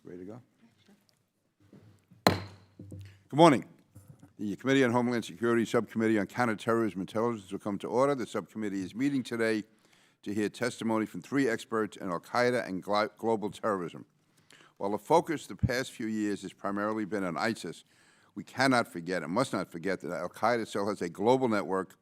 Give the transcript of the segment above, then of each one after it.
Ready to go? Good morning. The Committee on Homeland Security Subcommittee on Counterterrorism Intelligence will come to order. The subcommittee is meeting today to hear testimony from 3 experts in al-Qaeda and global terrorism. While the focus the past few years has primarily been on ISIS, we cannot forget and must not forget that al-Qaeda still has a global network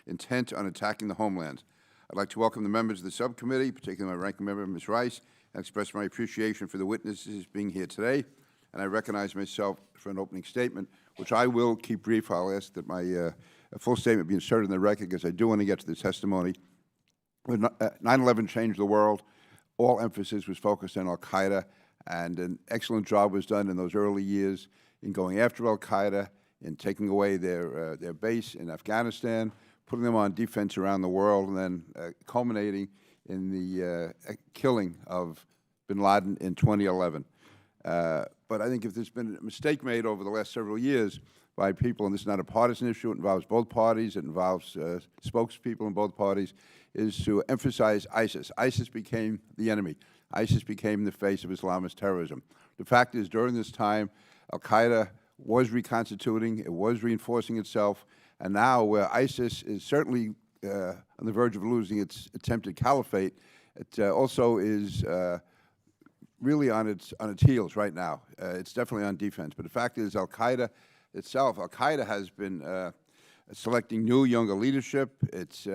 intent on attacking the homeland. I'd like to welcome the members of the subcommittee, particularly my ranking member, Ms. Rice, and express my appreciation for the witnesses being here today. And I recognize myself for an opening statement, which I will keep brief. I'll ask that my full statement be inserted in the record because I do want to get to the testimony. When 9/11 changed the world, all emphasis was focused on al-Qaeda, and an excellent job was done in those early years in going after al-Qaeda, in taking away their base in Afghanistan, putting them on defense around the world, and then culminating in the killing of bin Laden in 2011. But I think if there's been a mistake made over the last several years by people, and this is not a partisan issue, it involves both parties, it involves spokespeople in both parties, is to emphasize ISIS. ISIS became the enemy. ISIS became the face of Islamist terrorism. The fact is, during this time, al-Qaeda was reconstituting, it was reinforcing itself, and now where ISIS is certainly on the verge of losing its attempted caliphate, it also is really on its heels right now. It's definitely on defense. But the fact is, al-Qaeda itself, al-Qaeda has been selecting new, younger leadership. It's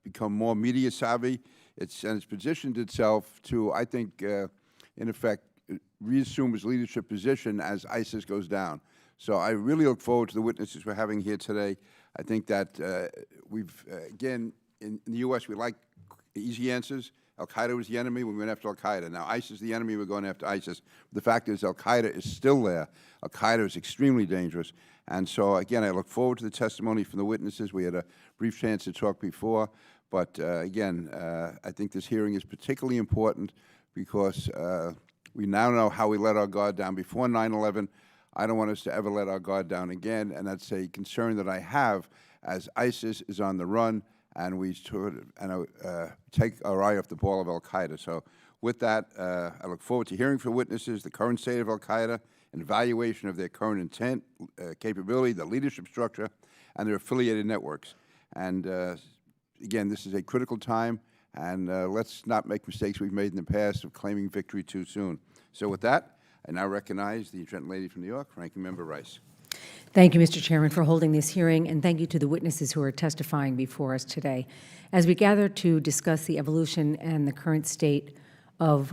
become more media savvy. And it's positioned itself to, I think, in effect, reassume its leadership position as ISIS goes down. So I really look forward to the witnesses we're having here today. I think that we've, again, in the U.S., we like easy answers. Al-Qaeda was the enemy, we went after al-Qaeda. Now ISIS is the enemy, we're going after ISIS. The fact is al-Qaeda is still there. Al-Qaeda is extremely dangerous. And so, again, I look forward to the testimony from the witnesses. We had a brief chance to talk before. But, again, I think this hearing is particularly important because we now know how we let our guard down before 9/11. I don't want us to ever let our guard down again, and that's a concern that I have as ISIS is on the run and we take our eye off the ball of al-Qaeda. So with that, I look forward to hearing from witnesses the current state of al-Qaeda, an evaluation of their current intent, capability, the leadership structure, and their affiliated networks. And again, this is a critical time, and let's not make mistakes we've made in the past of claiming victory too soon. So with that, I now recognize the gentlelady from New York, Ranking Member Rice. Thank you, Mr. Chairman, for holding this hearing, and thank you to the witnesses who are testifying before us today. As we gather to discuss the evolution and the current state of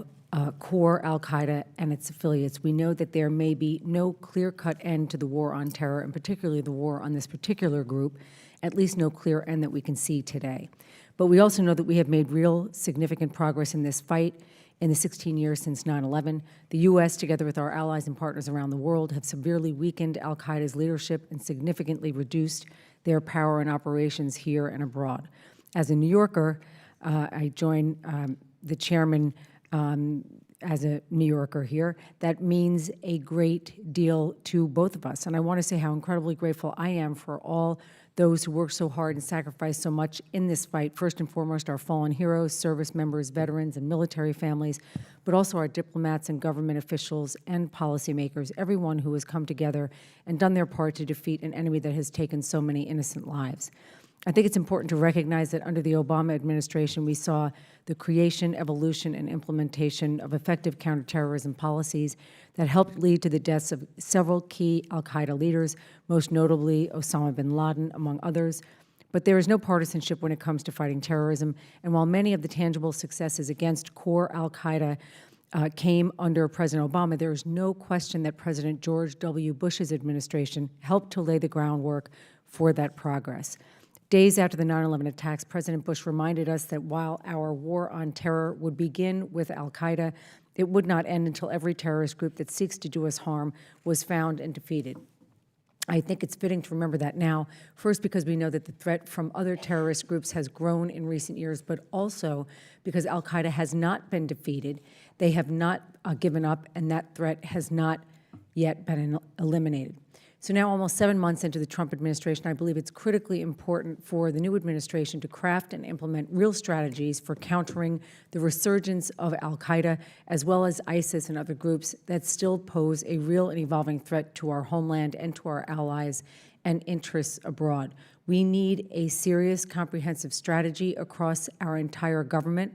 core al-Qaeda and its affiliates, we know that there may be no clear-cut end to the war on terror, and particularly the war on this particular group, at least no clear end that we can see today. But we also know that we have made real significant progress in this fight in the 16 years since 9/11. The U.S., together with our allies and partners around the world, have severely weakened al-Qaeda's leadership and significantly reduced their power and operations here and abroad. As a New Yorker, I join the chairman as a New Yorker here. That means a great deal to both of us. And I want to say how incredibly grateful I am for all those who work so hard and sacrifice so much in this fight. First and foremost, our fallen heroes, service members, veterans, and military families, but also our diplomats and government officials and policymakers, everyone who has come together and done their part to defeat an enemy that has taken so many innocent lives. I think it's important to recognize that under the Obama administration, we saw the creation, evolution, and implementation of effective counterterrorism policies that helped lead to the deaths of several key al-Qaeda leaders, most notably Osama bin Laden, among others. But there is no partisanship when it comes to fighting terrorism, and while many of the tangible successes against core al-Qaeda came under President Obama, there is no question that President George W. Bush's administration helped to lay the groundwork for that progress. Days after the 9/11 attacks, President Bush reminded us that while our war on terror would begin with al-Qaeda, it would not end until every terrorist group that seeks to do us harm was found and defeated. I think it's fitting to remember that now, first because we know that the threat from other terrorist groups has grown in recent years, but also because al-Qaeda has not been defeated. They have not given up, and that threat has not yet been eliminated. So now, almost 7 months into the Trump administration, I believe it's critically important for the new administration to craft and implement real strategies for countering the resurgence of al-Qaeda, as well as ISIS and other groups that still pose a real and evolving threat to our homeland and to our allies and interests abroad. We need a serious, comprehensive strategy across our entire government.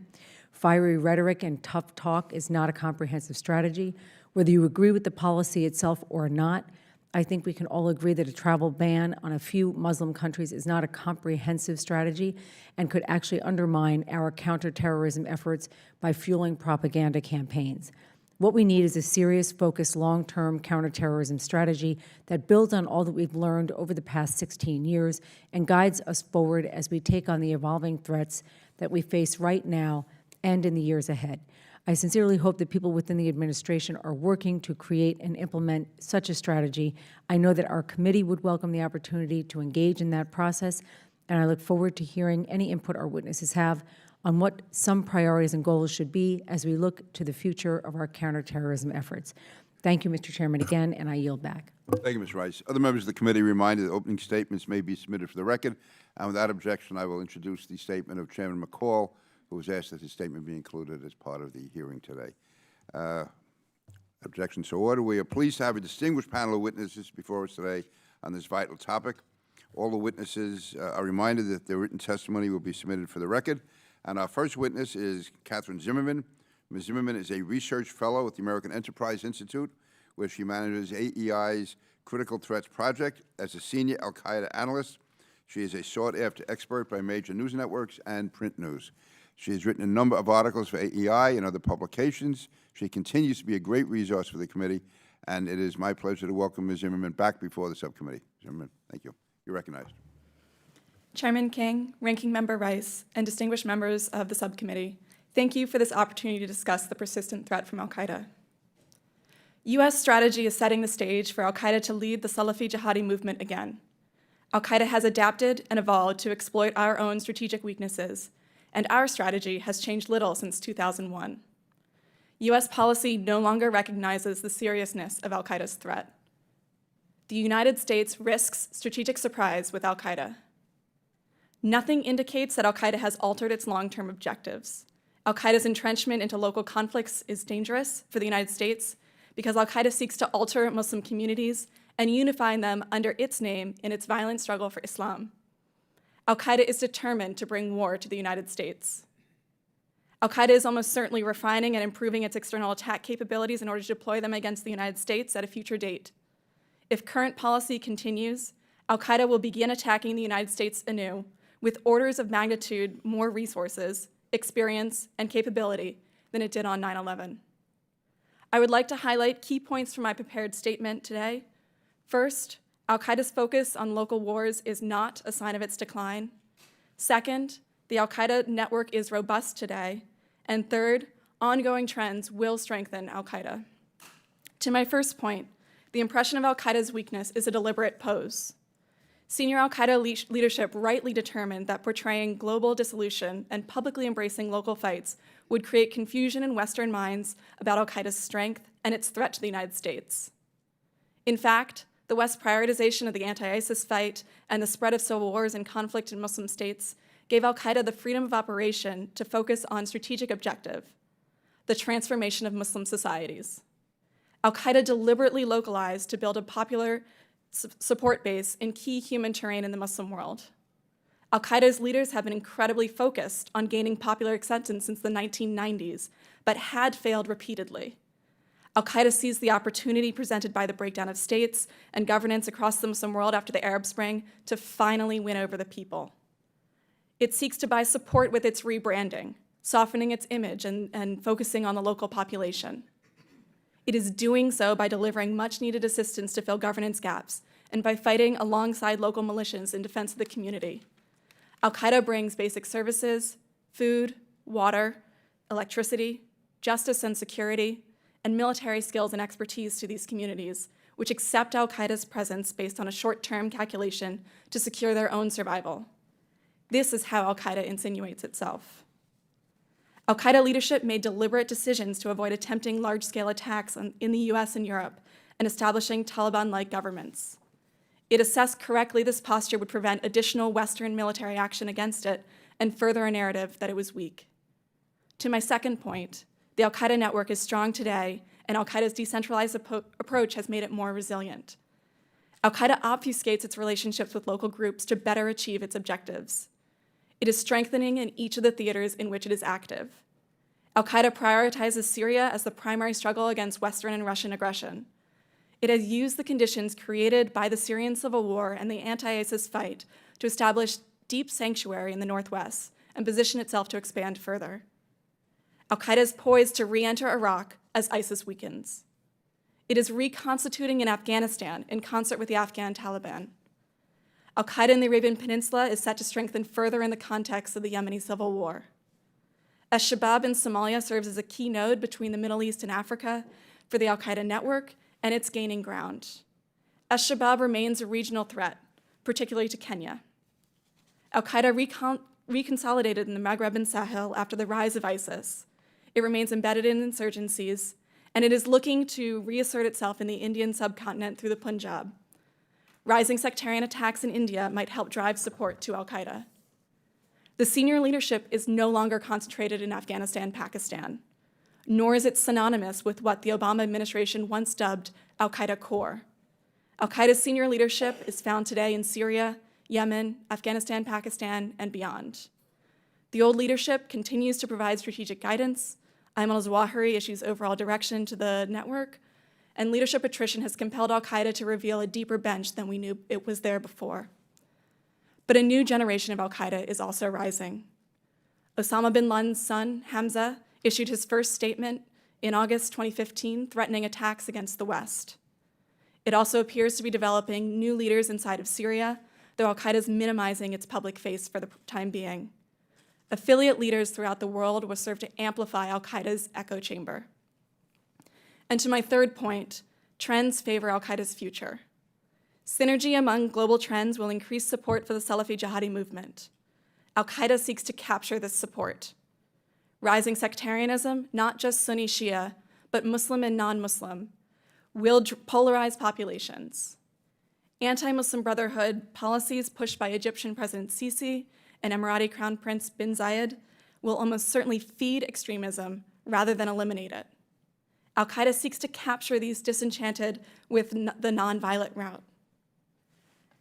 Fiery rhetoric and tough talk is not a comprehensive strategy. Whether you agree with the policy itself or not, I think we can all agree that a travel ban on a few Muslim countries is not a comprehensive strategy and could actually undermine our counterterrorism efforts by fueling propaganda campaigns. What we need is a serious, focused, long-term counterterrorism strategy that builds on all that we've learned over the past 16 years and guides us forward as we take on the evolving threats that we face right now and in the years ahead. I sincerely hope that people within the administration are working to create and implement such a strategy. I know that our committee would welcome the opportunity to engage in that process, and I look forward to hearing any input our witnesses have on what some priorities and goals should be as we look to the future of our counterterrorism efforts. Thank you, Mr. Chairman, again, and I yield back. Thank you, Ms. Rice. Other members of the committee reminded that opening statements may be submitted for the record. And without objection, I will introduce the statement of Chairman McCall, who has asked that his statement be included as part of the hearing today. Objection so ordered. We are pleased to have a distinguished panel of witnesses before us today on this vital topic. All the witnesses are reminded that their written testimony will be submitted for the record. And our first witness is Catherine Zimmerman. Ms. Zimmerman is a research fellow at the American Enterprise Institute, where she manages AEI's Critical Threats Project. As a senior al-Qaeda analyst, she is a sought-after expert by major news networks and print news. She has written a number of articles for AEI and other publications. She continues to be a great resource for the committee, and it is my pleasure to welcome Ms. Zimmerman back before the subcommittee. Zimmerman, thank you. You're recognized. Chairman King, Ranking Member Rice, and distinguished members of the subcommittee, thank you for this opportunity to discuss the persistent threat from al-Qaeda. U.S. strategy is setting the stage for al-Qaeda to lead the Salafi jihadi movement again. Al-Qaeda has adapted and evolved to exploit our own strategic weaknesses, and our strategy has changed little since 2001. U.S. policy no longer recognizes the seriousness of al-Qaeda's threat. The United States risks strategic surprise with al-Qaeda. Nothing indicates that al-Qaeda has altered its long-term objectives. Al-Qaeda's entrenchment into local conflicts is dangerous for the United States because al-Qaeda seeks to alter Muslim communities and unify them under its name in its violent struggle for Islam. Al-Qaeda is determined to bring war to the United States. Al-Qaeda is almost certainly refining and improving its external attack capabilities in order to deploy them against the United States at a future date. If current policy continues, Al-Qaeda will begin attacking the United States anew with orders of magnitude more resources, experience, and capability than it did on 9/11. I would like to highlight key points from my prepared statement today. First, al-Qaeda's focus on local wars is not a sign of its decline. Second, the al-Qaeda network is robust today. And third, ongoing trends will strengthen al-Qaeda. To my first point, the impression of al-Qaeda's weakness is a deliberate pose. Senior al-Qaeda leadership rightly determined that portraying global dissolution and publicly embracing local fights would create confusion in Western minds about al-Qaeda's strength and its threat to the United States. In fact, the West's prioritization of the anti-ISIS fight and the spread of civil wars and conflict in Muslim states gave al-Qaeda the freedom of operation to focus on strategic objective, the transformation of Muslim societies. Al-Qaeda deliberately localized to build a popular support base in key human terrain in the Muslim world. Al-Qaeda's leaders have been incredibly focused on gaining popular acceptance since the 1990s, but had failed repeatedly. Al-Qaeda seized the opportunity presented by the breakdown of states and governance across the Muslim world after the Arab Spring to finally win over the people. It seeks to buy support with its rebranding, softening its image and focusing on the local population. It is doing so by delivering much-needed assistance to fill governance gaps and by fighting alongside local militias in defense of the community. Al-Qaeda brings basic services, food, water, electricity, justice and security, and military skills and expertise to these communities, which accept al-Qaeda's presence based on a short-term calculation to secure their own survival. This is how al-Qaeda insinuates itself. Al-Qaeda leadership made deliberate decisions to avoid attempting large-scale attacks in the US and Europe and establishing Taliban-like governments. It assessed correctly this posture would prevent additional Western military action against it and further a narrative that it was weak. To my second point, the al-Qaeda network is strong today, and al-Qaeda's decentralized approach has made it more resilient. Al-Qaeda obfuscates its relationships with local groups to better achieve its objectives. It is strengthening in each of the theaters in which it is active. Al-Qaeda prioritizes Syria as the primary struggle against Western and Russian aggression. It has used the conditions created by the Syrian civil war and the anti-ISIS fight to establish deep sanctuary in the northwest and position itself to expand further. Al-Qaeda is poised to re-enter Iraq as ISIS weakens. It is reconstituting in Afghanistan in concert with the Afghan Taliban. Al-Qaeda in the Arabian Peninsula is set to strengthen further in the context of the Yemeni civil war. Al-Shabaab in Somalia serves as a key node between the Middle East and Africa for the Al-Qaeda network, and it's gaining ground. Al-Shabaab remains a regional threat, particularly to Kenya. Al-Qaeda reconsolidated in the Maghreb and Sahel after the rise of ISIS. It remains embedded in insurgencies, and it is looking to reassert itself in the Indian subcontinent through the Punjab. Rising sectarian attacks in India might help drive support to al-Qaeda. The senior leadership is no longer concentrated in Afghanistan, Pakistan, nor is it synonymous with what the Obama administration once dubbed al-Qaeda core. Al-Qaeda's senior leadership is found today in Syria, Yemen, Afghanistan, Pakistan, and beyond. The old leadership continues to provide strategic guidance. Ayman al-Zawahiri issues overall direction to the network, and leadership attrition has compelled al-Qaeda to reveal a deeper bench than we knew it was there before. But a new generation of al-Qaeda is also rising. Osama bin Laden's son, Hamza, issued his first statement in August 2015, threatening attacks against the West. It also appears to be developing new leaders inside of Syria, though al-Qaeda is minimizing its public face for the time being. Affiliate leaders throughout the world will serve to amplify al-Qaeda's echo chamber. And to my third point, trends favor al-Qaeda's future. Synergy among global trends will increase support for the Salafi jihadi movement. Al-Qaeda seeks to capture this support. Rising sectarianism, not just Sunni Shia, but Muslim and non-Muslim, will polarize populations. Anti-Muslim Brotherhood policies pushed by Egyptian President Sisi and Emirati Crown Prince bin Zayed will almost certainly feed extremism rather than eliminate it. Al-Qaeda seeks to capture these disenchanted with the nonviolent route.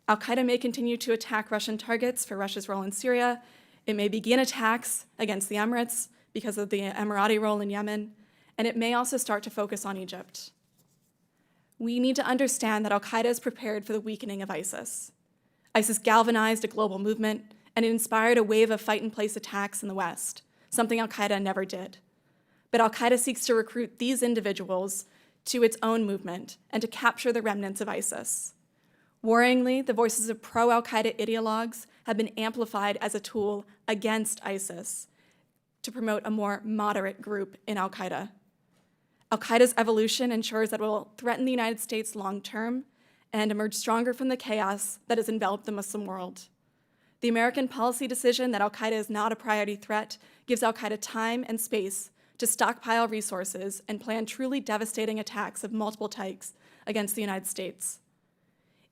Al-Qaeda may continue to attack Russian targets for Russia's role in Syria. It may begin attacks against the Emirates because of the Emirati role in Yemen, and it may also start to focus on Egypt. We need to understand that al-Qaeda is prepared for the weakening of ISIS. ISIS galvanized a global movement, and it inspired a wave of fight-in-place attacks in the West, something al-Qaeda never did. But al-Qaeda seeks to recruit these individuals to its own movement and to capture the remnants of ISIS. Worryingly, the voices of pro-al-Qaeda ideologues have been amplified as a tool against ISIS to promote a more moderate group in al-Qaeda. Al-Qaeda's evolution ensures that it will threaten the United States long-term and emerge stronger from the chaos that has enveloped the Muslim world. The American policy decision that al-Qaeda is not a priority threat gives al-Qaeda time and space to stockpile resources and plan truly devastating attacks of multiple types against the United States.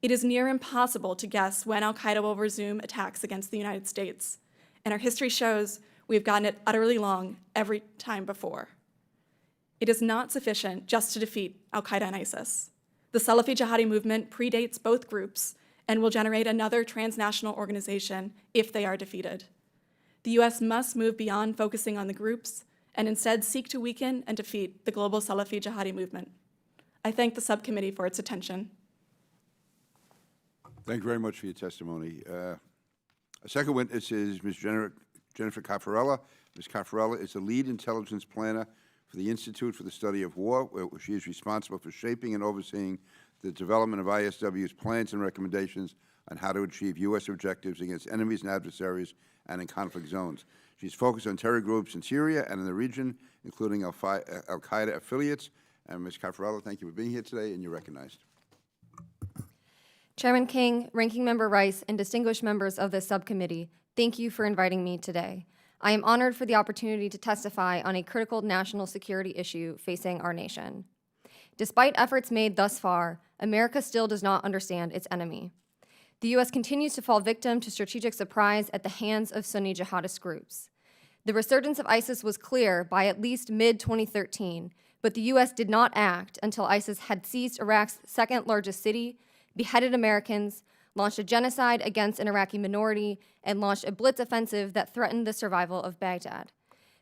It is near impossible to guess when al-Qaeda will resume attacks against the United States, and our history shows we've gotten it utterly wrong every time before. It is not sufficient just to defeat al-Qaeda and ISIS. The Salafi jihadi movement predates both groups and will generate another transnational organization if they are defeated. The US must move beyond focusing on the groups and instead seek to weaken and defeat the global Salafi jihadi movement. I thank the subcommittee for its attention. Thank you very much for your testimony. Our second witness is Ms. Jennifer Cafarella. Ms. Cafarella is the lead intelligence planner for the Institute for the Study of War, where she is responsible for shaping and overseeing the development of ISW's plans and recommendations on how to achieve U.S. objectives against enemies and adversaries and in conflict zones. She's focused on terror groups in Syria and in the region, including al-Qaeda affiliates. And Ms. Cafarella, thank you for being here today, and you're recognized. Chairman King, Ranking Member Rice, and distinguished members of this subcommittee, thank you for inviting me today. I am honored for the opportunity to testify on a critical national security issue facing our nation. Despite efforts made thus far, America still does not understand its enemy. The U.S. continues to fall victim to strategic surprise at the hands of Sunni jihadist groups. The resurgence of ISIS was clear by at least mid-2013, but the U.S. did not act until ISIS had seized Iraq's second-largest city, beheaded Americans, launched a genocide against an Iraqi minority, and launched a blitz offensive that threatened the survival of Baghdad.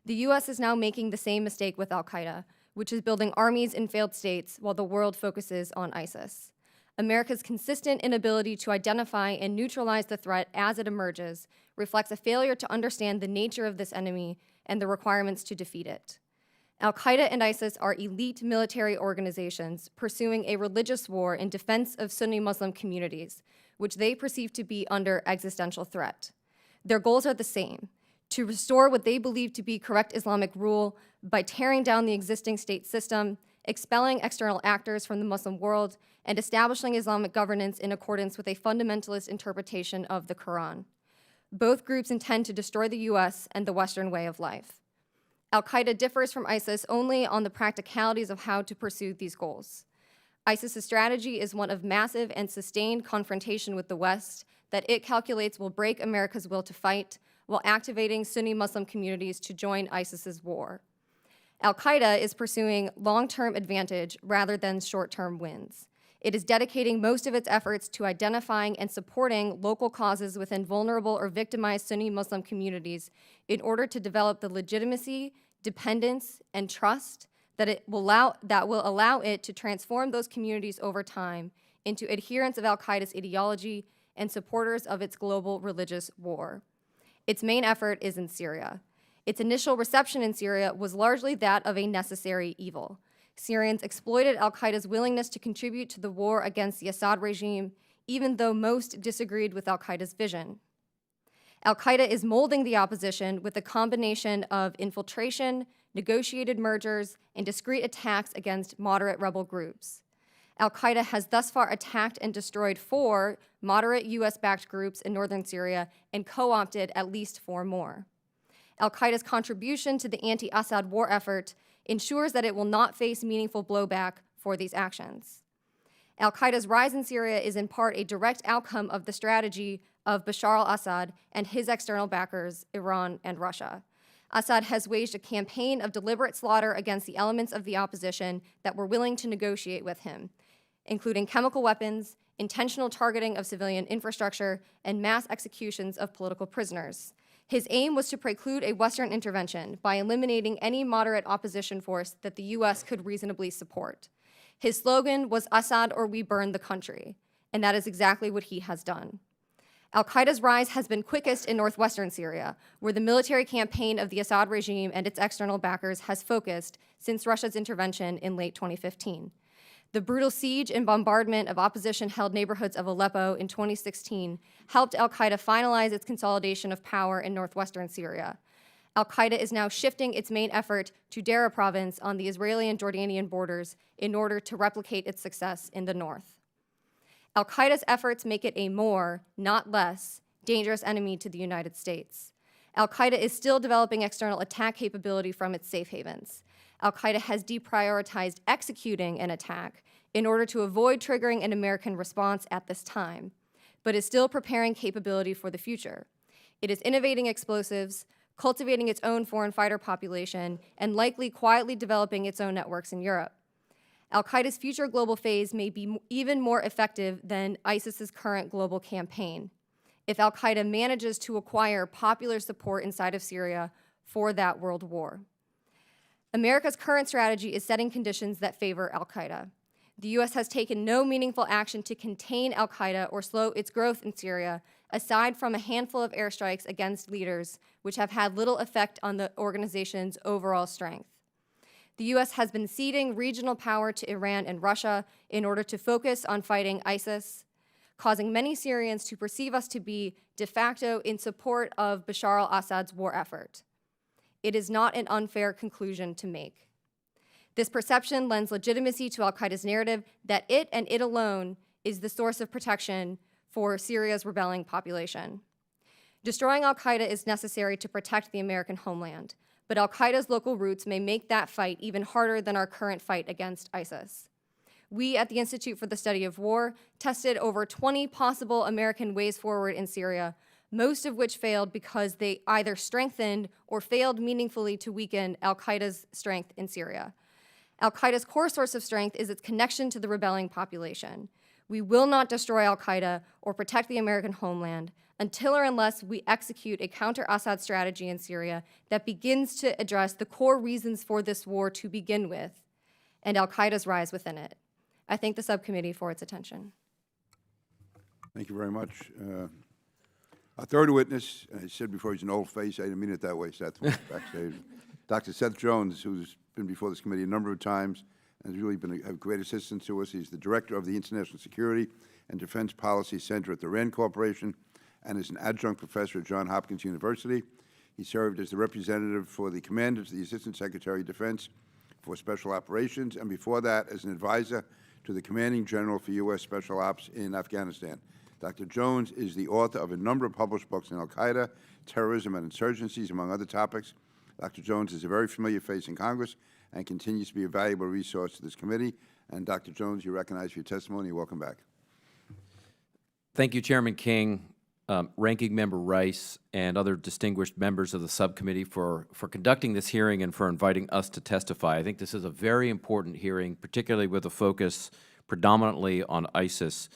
The U.S. is now making the same mistake with al-Qaeda, which is building armies in failed states while the world focuses on ISIS. America's consistent inability to identify and neutralize the threat as it emerges reflects a failure to understand the nature of this enemy and the requirements to defeat it. Al-Qaeda and ISIS are elite military organizations pursuing a religious war in defense of Sunni Muslim communities, which they perceive to be under existential threat. Their goals are the same: to restore what they believe to be correct Islamic rule by tearing down the existing state system, expelling external actors from the Muslim world, and establishing Islamic governance in accordance with a fundamentalist interpretation of the Quran. Both groups intend to destroy the U.S. and the Western way of life. Al-Qaeda differs from ISIS only on the practicalities of how to pursue these goals. ISIS's strategy is one of massive and sustained confrontation with the West that it calculates will break America's will to fight, while activating Sunni Muslim communities to join ISIS's war. Al-Qaeda is pursuing long-term advantage rather than short-term wins. It is dedicating most of its efforts to identifying and supporting local causes within vulnerable or victimized Sunni Muslim communities in order to develop the legitimacy, dependence, and trust that will allow it to transform those communities over time into adherents of al-Qaeda's ideology and supporters of its global religious war. Its main effort is in Syria. Its initial reception in Syria was largely that of a necessary evil. Syrians exploited al-Qaeda's willingness to contribute to the war against the Assad regime, even though most disagreed with al-Qaeda's vision. Al-Qaeda is molding the opposition with a combination of infiltration, negotiated mergers, and discrete attacks against moderate rebel groups. Al-Qaeda has thus far attacked and destroyed 4 moderate US-backed groups in northern Syria and co-opted at least 4 more. Al-Qaeda's contribution to the anti-Assad war effort ensures that it will not face meaningful blowback for these actions. Al-Qaeda's rise in Syria is in part a direct outcome of the strategy of Bashar al-Assad and his external backers, Iran and Russia. Assad has waged a campaign of deliberate slaughter against the elements of the opposition that were willing to negotiate with him, including chemical weapons, intentional targeting of civilian infrastructure, and mass executions of political prisoners. His aim was to preclude a Western intervention by eliminating any moderate opposition force that the US could reasonably support. His slogan was Assad or we burn the country, and that is exactly what he has done. Al-Qaeda's rise has been quickest in northwestern Syria, where the military campaign of the Assad regime and its external backers has focused since Russia's intervention in late 2015. The brutal siege and bombardment of opposition-held neighborhoods of Aleppo in 2016 helped al-Qaeda finalize its consolidation of power in northwestern Syria. Al-Qaeda is now shifting its main effort to Deraa province on the Israeli and Jordanian borders in order to replicate its success in the north. Al-Qaeda's efforts make it a more, not less, dangerous enemy to the United States. Al-Qaeda is still developing external attack capability from its safe havens. Al-Qaeda has deprioritized executing an attack in order to avoid triggering an American response at this time, but is still preparing capability for the future. It is innovating explosives, cultivating its own foreign fighter population, and likely quietly developing its own networks in Europe. Al-Qaeda's future global phase may be even more effective than ISIS's current global campaign if Al-Qaeda manages to acquire popular support inside of Syria for that world war. America's current strategy is setting conditions that favor al-Qaeda. The U.S. has taken no meaningful action to contain al-Qaeda or slow its growth in Syria, aside from a handful of airstrikes against leaders, which have had little effect on the organization's overall strength. The U.S. has been ceding regional power to Iran and Russia in order to focus on fighting ISIS, causing many Syrians to perceive us to be de facto in support of Bashar al-Assad's war effort. It is not an unfair conclusion to make. This perception lends legitimacy to al-Qaeda's narrative that it and it alone is the source of protection for Syria's rebelling population. Destroying al-Qaeda is necessary to protect the American homeland, but al-Qaeda's local roots may make that fight even harder than our current fight against ISIS. We at the Institute for the Study of War tested over 20 possible American ways forward in Syria, most of which failed because they either strengthened or failed meaningfully to weaken al-Qaeda's strength in Syria. Al-Qaeda's core source of strength is its connection to the rebelling population. We will not destroy al-Qaeda or protect the American homeland until or unless we execute a counter-Assad strategy in Syria that begins to address the core reasons for this war to begin with, and al-Qaeda's rise within it. I thank the subcommittee for its attention. Thank you very much. Our third witness, I said before he's an old face. I didn't mean it that way, Seth. Backstage. Dr. Seth Jones, who's been before this committee a number of times and has really been a great assistance to us. He's the director of the International Security and Defense Policy Center at the RAND Corporation and is an adjunct professor at Johns Hopkins University. He served as the representative for the commander to the Assistant Secretary of Defense for Special Operations, and before that as an advisor to the Commanding General for U.S. Special Ops in Afghanistan. Dr. Jones is the author of a number of published books on al-Qaeda, terrorism, and insurgencies, among other topics. Dr. Jones is a very familiar face in Congress and continues to be a valuable resource to this committee. And Dr. Jones, you're recognized for your testimony. Welcome back. Thank you, Chairman King, Ranking Member Rice, and other distinguished members of the subcommittee for conducting this hearing and for inviting us to testify. I think this is a very important hearing, particularly with a focus predominantly on ISIS.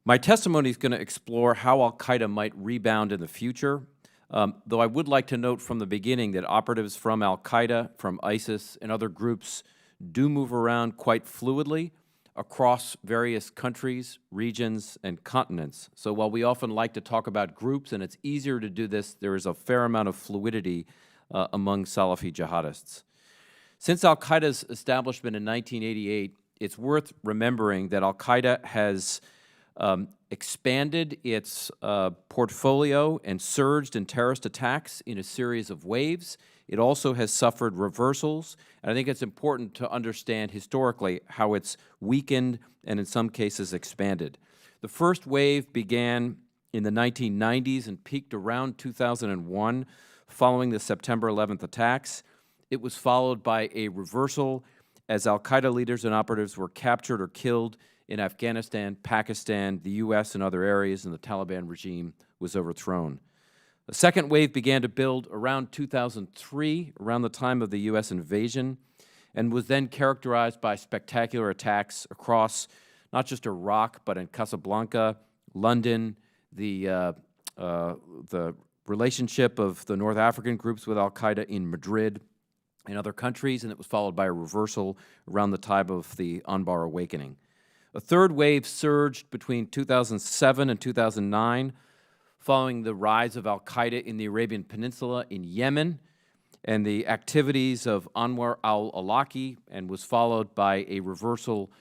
My testimony is going to explore how al-Qaeda might rebound in the future, though I would like to note from the beginning that operatives from al-Qaeda, from ISIS, and other groups do move around quite fluidly across various countries, regions, and continents. So while we often like to talk about groups, and it's easier to do this, there is a fair amount of fluidity among Salafi jihadists. Since al-Qaeda's establishment in 1988, it's worth remembering that al-Qaeda has expanded its portfolio and surged in terrorist attacks in a series of waves. It also has suffered reversals, and I think it's important to understand historically how it's weakened and in some cases expanded. The first wave began in the 1990s and peaked around 2001 following the September 11th attacks. It was followed by a reversal as al-Qaeda leaders and operatives were captured or killed in Afghanistan, Pakistan, the U.S., and other areas, and the Taliban regime was overthrown. The second wave began to build around 2003, around the time of the U.S. invasion, and was then characterized by spectacular attacks across not just Iraq, but in Casablanca, London, the relationship of the North African groups with al-Qaeda in Madrid and other countries, and it was followed by a reversal around the time of the Anbar awakening. A third wave surged between 2007 and 2009, following the rise of al-Qaeda in the Arabian Peninsula in Yemen and the activities of Anwar al-Awlaki, and was followed by a reversal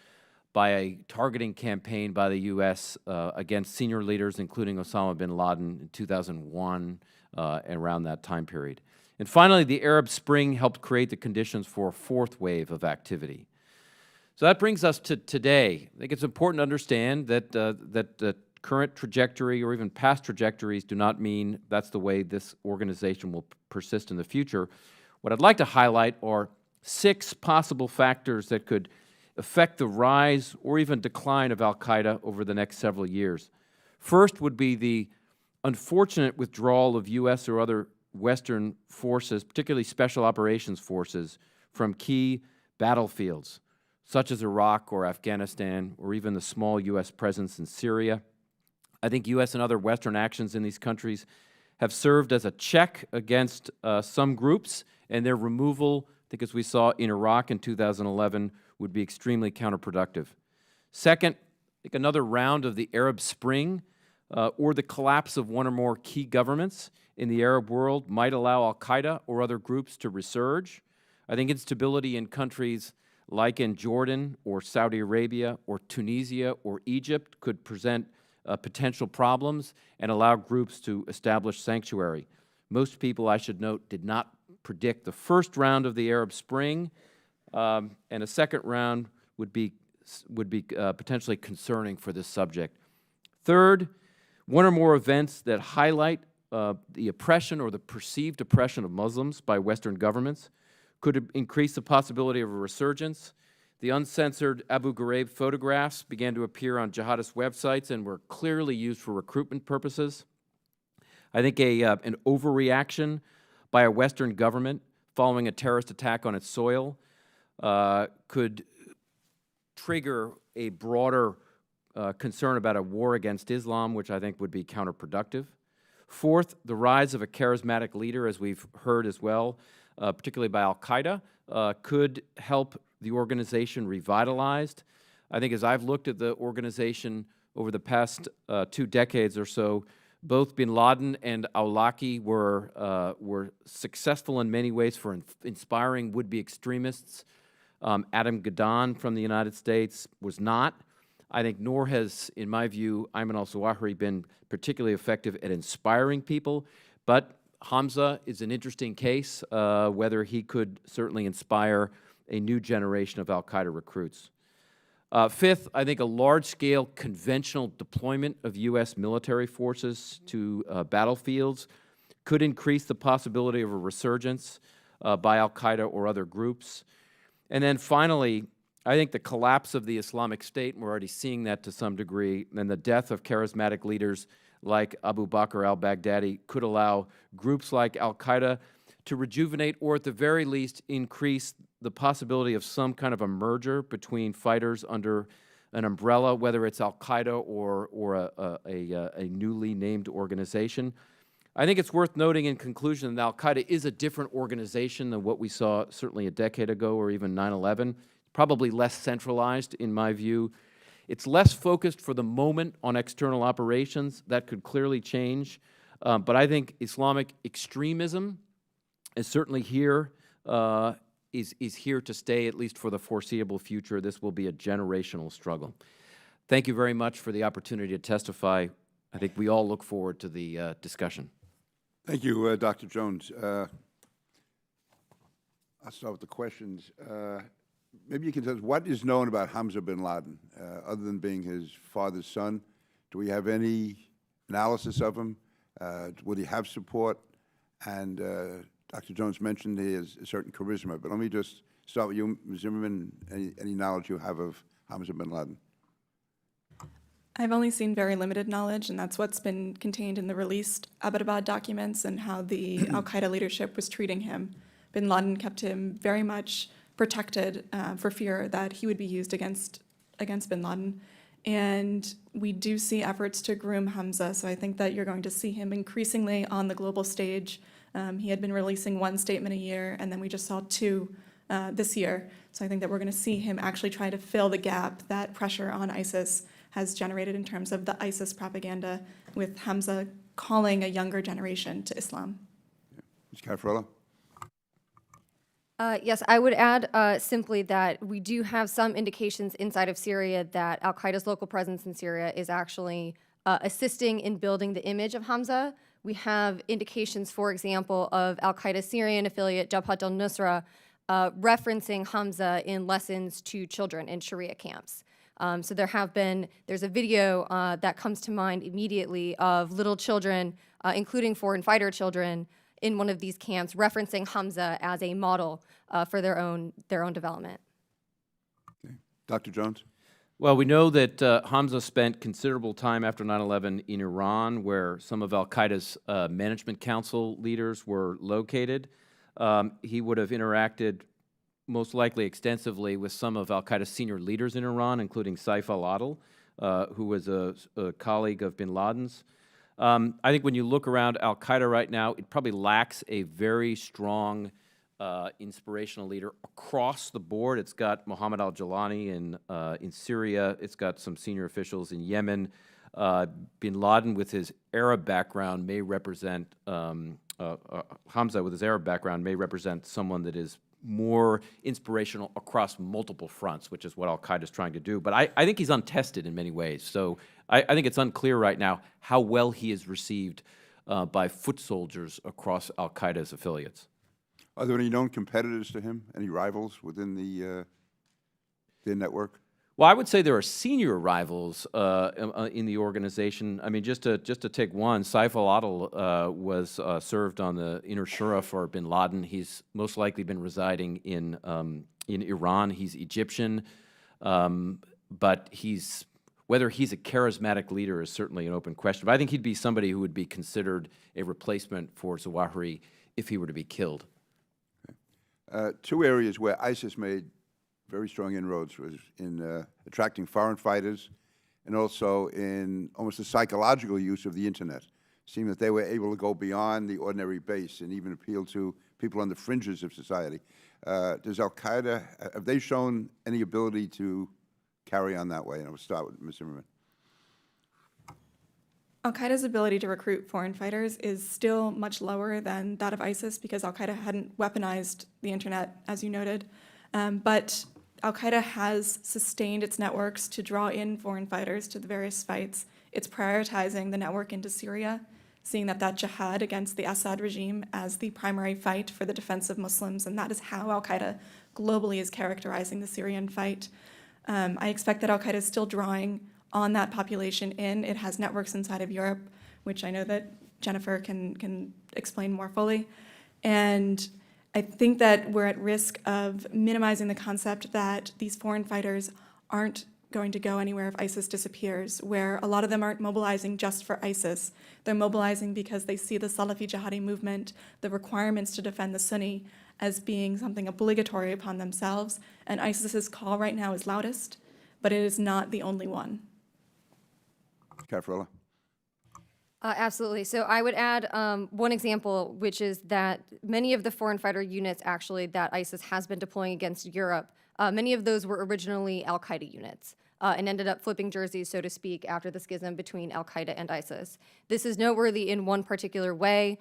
by a targeting campaign by the U.S. Against senior leaders, including Osama bin Laden in 2001 and around that time period. And finally, the Arab Spring helped create the conditions for a fourth wave of activity. So that brings us to today. I think it's important to understand that the current trajectory or even past trajectories do not mean that's the way this organization will persist in the future. What I'd like to highlight are 6 possible factors that could affect the rise or even decline of al-Qaeda over the next several years. First would be the unfortunate withdrawal of U.S. or other Western forces, particularly special operations forces, from key battlefields, such as Iraq or Afghanistan, or even the small U.S. presence in Syria. I think U.S. and other Western actions in these countries have served as a check against some groups, and their removal, I think as we saw in Iraq in 2011, would be extremely counterproductive. Second, I think another round of the Arab Spring or the collapse of one or more key governments in the Arab world might allow al-Qaeda or other groups to resurge. I think instability in countries like in Jordan or Saudi Arabia or Tunisia or Egypt could present potential problems and allow groups to establish sanctuary. Most people, I should note, did not predict the first round of the Arab Spring, and a second round would be potentially concerning for this subject. Third, one or more events that highlight the oppression or the perceived oppression of Muslims by Western governments could increase the possibility of a resurgence. The uncensored Abu Ghraib photographs began to appear on jihadist websites and were clearly used for recruitment purposes. I think an overreaction by a Western government following a terrorist attack on its soil could trigger a broader concern about a war against Islam, which I think would be counterproductive. Fourth, the rise of a charismatic leader, as we've heard as well, particularly by al-Qaeda, could help the organization revitalized. I think as I've looked at the organization over the past 2 decades or so, both bin Laden and al-Awlaki were successful in many ways for inspiring would-be extremists. Adam Gaddan from the United States was not. I think nor has, in my view, Ayman al-Zawahiri been particularly effective at inspiring people. But Hamza is an interesting case, whether he could certainly inspire a new generation of al-Qaeda recruits. Fifth, I think a large-scale conventional deployment of U.S. military forces to battlefields could increase the possibility of a resurgence by al-Qaeda or other groups. And then finally, I think the collapse of the Islamic State, and we're already seeing that to some degree, and the death of charismatic leaders like Abu Bakr al-Baghdadi could allow groups like al-Qaeda to rejuvenate or at the very least increase the possibility of some kind of a merger between fighters under an umbrella, whether it's al-Qaeda or a newly named organization. I think it's worth noting in conclusion that al-Qaeda is a different organization than what we saw certainly a decade ago or even 9/11. Probably less centralized, in my view. It's less focused for the moment on external operations. That could clearly change. But I think Islamic extremism is certainly here, is here to stay, at least for the foreseeable future. This will be a generational struggle. Thank you very much for the opportunity to testify. I think we all look forward to the discussion. Thank you, Dr. Jones. I'll start with the questions. Maybe you can tell us what is known about Hamza bin Laden, other than being his father's son. Do we have any analysis of him? Would he have support? And Dr. Jones mentioned he has a certain charisma, but let me just start with you, Ms. Zimmerman. Any knowledge you have of Hamza bin Laden? I've only seen very limited knowledge, and that's what's been contained in the released Abbottabad documents and how the al-Qaeda leadership was treating him. Bin Laden kept him very much protected for fear that he would be used against bin Laden. And we do see efforts to groom Hamza, so I think that you're going to see him increasingly on the global stage. He had been releasing 1 statement a year, and then we just saw 2 this year. So I think that we're going to see him actually try to fill the gap that pressure on ISIS has generated in terms of the ISIS propaganda, with Hamza calling a younger generation to Islam. Ms. Cafarella? Yes, I would add simply that we do have some indications inside of Syria that al-Qaeda's local presence in Syria is actually assisting in building the image of Hamza. We have indications, for example, of al-Qaeda's Syrian affiliate Jabhat al-Nusra referencing Hamza in lessons to children in Sharia camps. So there's a video that comes to mind immediately of little children, including foreign fighter children, in one of these camps, referencing Hamza as a model for their own development. Okay. Dr. Jones? Well, we know that Hamza spent considerable time after 9/11 in Iran, where some of al-Qaeda's management council leaders were located. He would have interacted most likely extensively with some of al-Qaeda's senior leaders in Iran, including Saif al-Adil, who was a colleague of bin Laden's. I think when you look around al-Qaeda right now, it probably lacks a very strong inspirational leader across the board. It's got Mohammed al-Jalani in Syria. It's got some senior officials in Yemen. Bin Laden, with his Arab background, may represent, Hamza, with his Arab background, may represent someone that is more inspirational across multiple fronts, which is what al-Qaeda is trying to do. But I think he's untested in many ways. So I think it's unclear right now how well he is received by foot soldiers across al-Qaeda's affiliates. Are there any known competitors to him? Any rivals within the network? Well, I would say there are senior arrivals in the organization. I mean, just to take one, Saif al-Adil was served on the inner shura for bin Laden. He's most likely been residing in Iran. He's Egyptian, but whether he's a charismatic leader is certainly an open question. But I think he'd be somebody who would be considered a replacement for Zawahiri if he were to be killed. Two areas where ISIS made very strong inroads was in attracting foreign fighters and also in almost the psychological use of the internet. It seemed that they were able to go beyond the ordinary base and even appeal to people on the fringes of society. Does al-Qaeda, have they shown any ability to carry on that way? And I will start with Ms. Zimmerman. Al-Qaeda's ability to recruit foreign fighters is still much lower than that of ISIS because Al-Qaeda hadn't weaponized the internet, as you noted. But Al-Qaeda has sustained its networks to draw in foreign fighters to the various fights. It's prioritizing the network into Syria, seeing that jihad against the Assad regime as the primary fight for the defense of Muslims, and that is how Al-Qaeda globally is characterizing the Syrian fight. I expect that Al-Qaeda is still drawing on that population in. It has networks inside of Europe, which I know that Jennifer can explain more fully. And I think that we're at risk of minimizing the concept that these foreign fighters aren't going to go anywhere if ISIS disappears, where a lot of them aren't mobilizing just for ISIS. They're mobilizing because they see the Salafi jihadi movement, the requirements to defend the Sunni, as being something obligatory upon themselves. And ISIS's call right now is loudest, but it is not the only one. Cafarella. Absolutely. So I would add one example, which is that many of the foreign fighter units actually that ISIS has been deploying against Europe, many of those were originally al-Qaeda units and ended up flipping jerseys, so to speak, after the schism between al-Qaeda and ISIS. This is noteworthy in one particular way,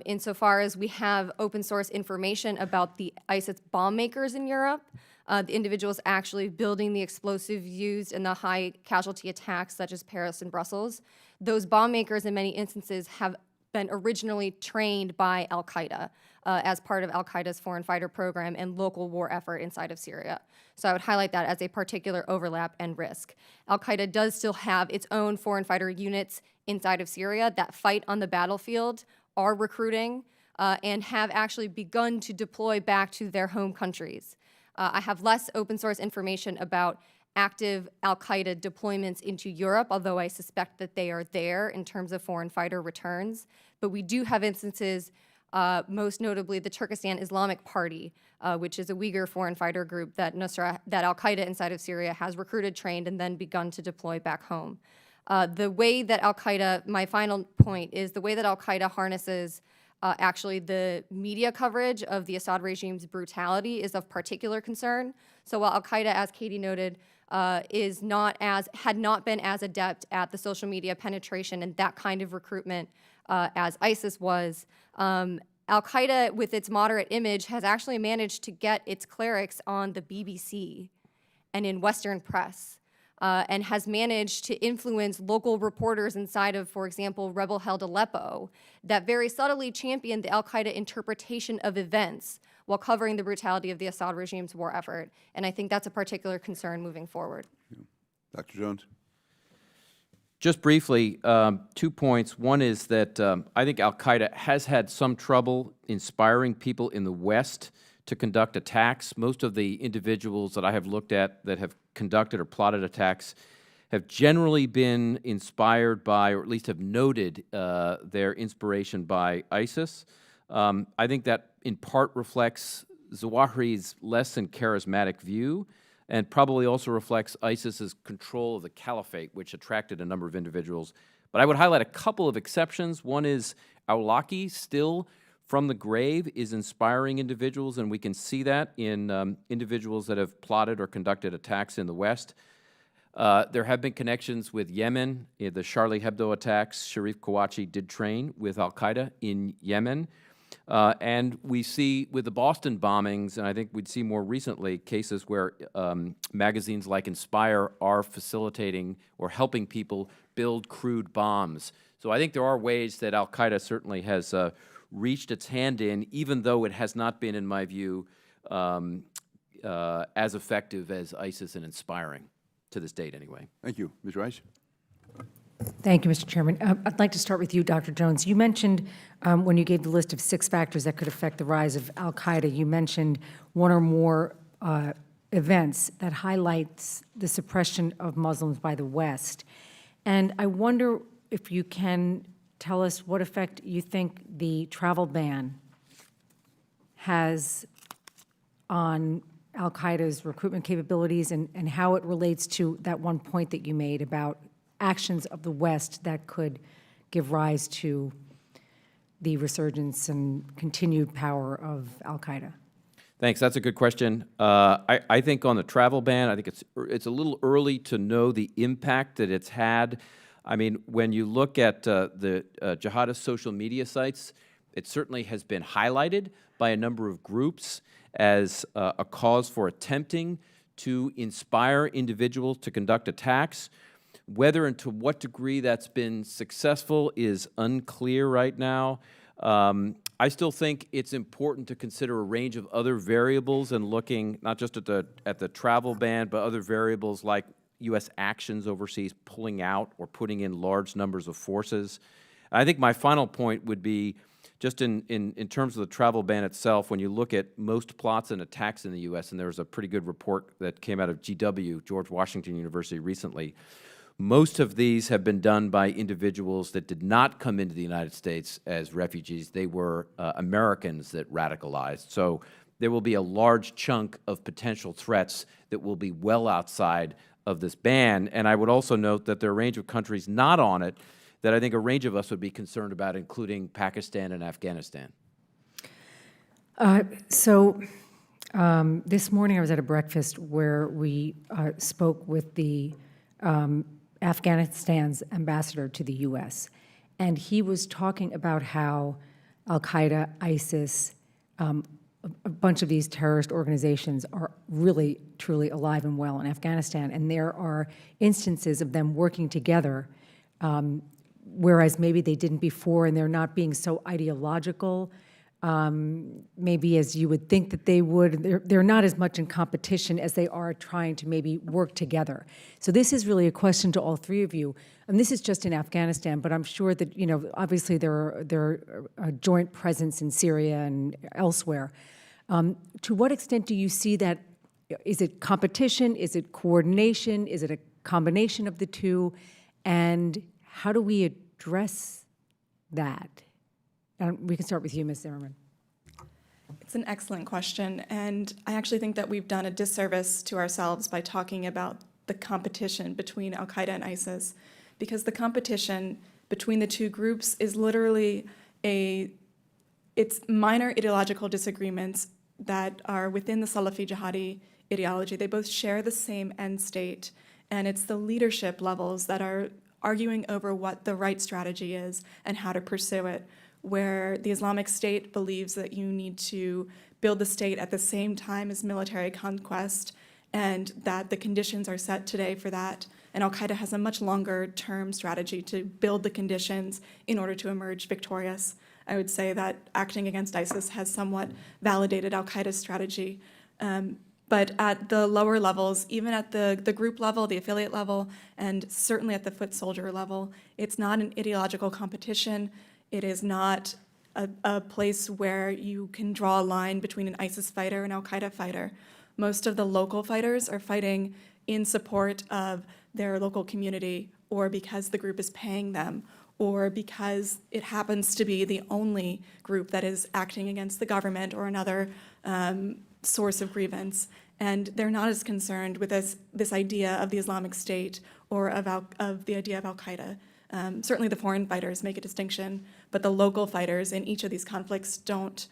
insofar as we have open source information about the ISIS bomb makers in Europe, the individuals actually building the explosives used in the high casualty attacks such as Paris and Brussels. Those bomb makers in many instances have been originally trained by al-Qaeda as part of al-Qaeda's foreign fighter program and local war effort inside of Syria. So I would highlight that as a particular overlap and risk. Al-Qaeda does still have its own foreign fighter units inside of Syria that fight on the battlefield, are recruiting, and have actually begun to deploy back to their home countries. I have less open source information about active al-Qaeda deployments into Europe, although I suspect that they are there in terms of foreign fighter returns. But we do have instances, most notably the Turkestan Islamic Party, which is a Uyghur foreign fighter group that al-Qaeda inside of Syria has recruited, trained, and then begun to deploy back home. The way that al-Qaeda, my final point is the way that al-Qaeda harnesses actually the media coverage of the Assad regime's brutality is of particular concern. So while al-Qaeda, as Katie noted, had not been as adept at the social media penetration and that kind of recruitment as ISIS was, al-Qaeda, with its moderate image, has actually managed to get its clerics on the BBC and in Western press, and has managed to influence local reporters inside of, for example, rebel-held Aleppo, that very subtly championed the al-Qaeda interpretation of events while covering the brutality of the Assad regime's war effort. And I think that's a particular concern moving forward. Dr. Jones. Just briefly, 2 points. One is that I think al-Qaeda has had some trouble inspiring people in the West to conduct attacks. Most of the individuals that I have looked at that have conducted or plotted attacks have generally been inspired by, or at least have noted their inspiration by ISIS. I think that in part reflects Zawahiri's less than charismatic view, and probably also reflects ISIS's control of the caliphate, which attracted a number of individuals. But I would highlight a couple of exceptions. One is Awlaki still from the grave is inspiring individuals, and we can see that in individuals that have plotted or conducted attacks in the West. There have been connections with Yemen. In the Charlie Hebdo attacks, Sharif Kouachi did train with al-Qaeda in Yemen. And we see with the Boston bombings, and I think we'd see more recently, cases where magazines like Inspire are facilitating or helping people build crude bombs. So I think there are ways that al-Qaeda certainly has reached its hand in, even though it has not been, in my view, as effective as ISIS in inspiring. to this date anyway. Thank you. Ms. Rice? Thank you, Mr. Chairman. I'd like to start with you, Dr. Jones. You mentioned, when you gave the list of 6 factors that could affect the rise of al-Qaeda, you mentioned one or more events that highlights the suppression of Muslims by the West. And I wonder if you can tell us what effect you think the travel ban has on al-Qaeda's recruitment capabilities and how it relates to that one point that you made about actions of the West that could give rise to the resurgence and continued power of al-Qaeda. Thanks. That's a good question. I think on the travel ban, I think it's a little early to know the impact that it's had. I mean, when you look at the jihadist social media sites, it certainly has been highlighted by a number of groups as a cause for attempting to inspire individuals to conduct attacks. Whether and to what degree that's been successful is unclear right now. I still think it's important to consider a range of other variables and looking not just at the travel ban, but other variables like U.S. actions overseas, pulling out or putting in large numbers of forces. I think my final point would be just in terms of the travel ban itself, when you look at most plots and attacks in the U.S., and there was a pretty good report that came out of GW, George Washington University, recently, most of these have been done by individuals that did not come into the United States as refugees. They were Americans that radicalized. So there will be a large chunk of potential threats that will be well outside of this ban. And I would also note that there are a range of countries not on it that I think a range of us would be concerned about, including Pakistan and Afghanistan. This morning I was at a breakfast where we spoke with the Afghanistan's ambassador to the U.S., and he was talking about how al-Qaeda, ISIS, a bunch of these terrorist organizations are really, truly alive and well in Afghanistan, and there are instances of them working together, whereas maybe they didn't before, and they're not being so ideological, maybe as you would think that they would. They're not as much in competition as they are trying to maybe work together. So this is really a question to all 3 of you. And this is just in Afghanistan, but I'm sure that, you know, obviously there are a joint presence in Syria and elsewhere. To what extent do you see that? Is it competition? Is it coordination? Is it a combination of the two? And how do we address that? We can start with you, Ms. Zimmerman. It's an excellent question, and I actually think that we've done a disservice to ourselves by talking about the competition between al-Qaeda and ISIS, because the competition between the 2 groups is literally it's minor ideological disagreements that are within the Salafi jihadi ideology. They both share the same end state, and it's the leadership levels that are arguing over what the right strategy is and how to pursue it, where the Islamic State believes that you need to build the state at the same time as military conquest, and that the conditions are set today for that. And al-Qaeda has a much longer term strategy to build the conditions in order to emerge victorious. I would say that acting against ISIS has somewhat validated al-Qaeda's strategy. But at the lower levels, even at the group level, the affiliate level, and certainly at the foot soldier level, it's not an ideological competition. It is not a place where you can draw a line between an ISIS fighter and al-Qaeda fighter. Most of the local fighters are fighting in support of their local community, or because the group is paying them, or because it happens to be the only group that is acting against the government or another source of grievance. And they're not as concerned with this idea of the Islamic State or of the idea of al-Qaeda. Certainly the foreign fighters make a distinction, but the local fighters in each of these conflicts don't.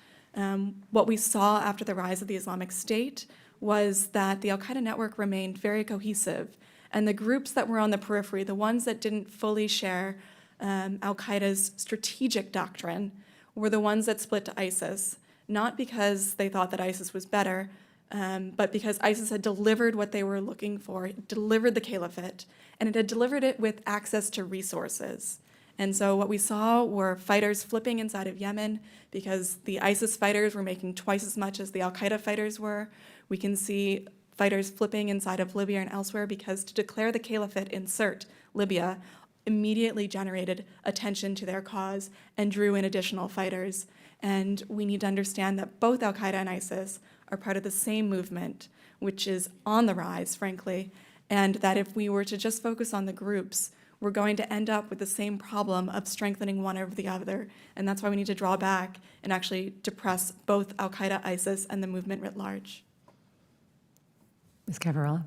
What we saw after the rise of the Islamic State was that the al-Qaeda network remained very cohesive, and the groups that were on the periphery, the ones that didn't fully share al-Qaeda's strategic doctrine, were the ones that split to ISIS, not because they thought that ISIS was better, but because ISIS had delivered what they were looking for, it delivered the caliphate, and it had delivered it with access to resources. And so what we saw were fighters flipping inside of Yemen because the ISIS fighters were making twice as much as the al-Qaeda fighters were. We can see fighters flipping inside of Libya and elsewhere, because to declare the caliphate in Sirte, Libya, immediately generated attention to their cause and drew in additional fighters. And we need to understand that both al-Qaeda and ISIS are part of the same movement, which is on the rise, frankly, and that if we were to just focus on the groups, we're going to end up with the same problem of strengthening one over the other. And that's why we need to draw back and actually depress both al-Qaeda, ISIS, and the movement writ large. Ms. Cafarella?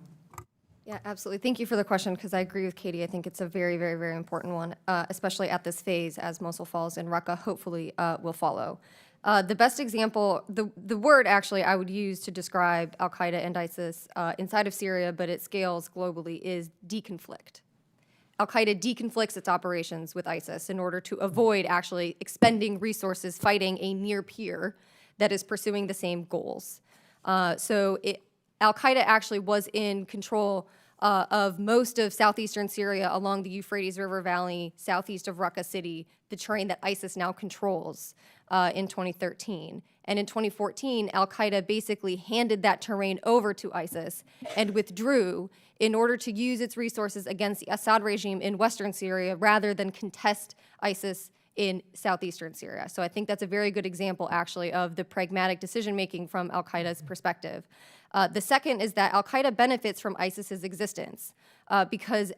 Yeah, absolutely. Thank you for the question, because I agree with Katie. I think it's a very, very, very important one, especially at this phase as Mosul falls and Raqqa hopefully will follow. The best example, the word actually I would use to describe al-Qaeda and ISIS inside of Syria, but it scales globally, is deconflict. Al-Qaeda deconflicts its operations with ISIS in order to avoid actually expending resources fighting a near peer that is pursuing the same goals. Al-Qaeda actually was in control of most of southeastern Syria along the Euphrates River Valley, southeast of Raqqa City, the terrain that ISIS now controls in 2013. And in 2014, Al-Qaeda basically handed that terrain over to ISIS and withdrew in order to use its resources against the Assad regime in western Syria rather than contest ISIS in southeastern Syria. So I think that's a very good example, actually, of the pragmatic decision-making from al-Qaeda's perspective. The second is that al-Qaeda benefits from ISIS's existence because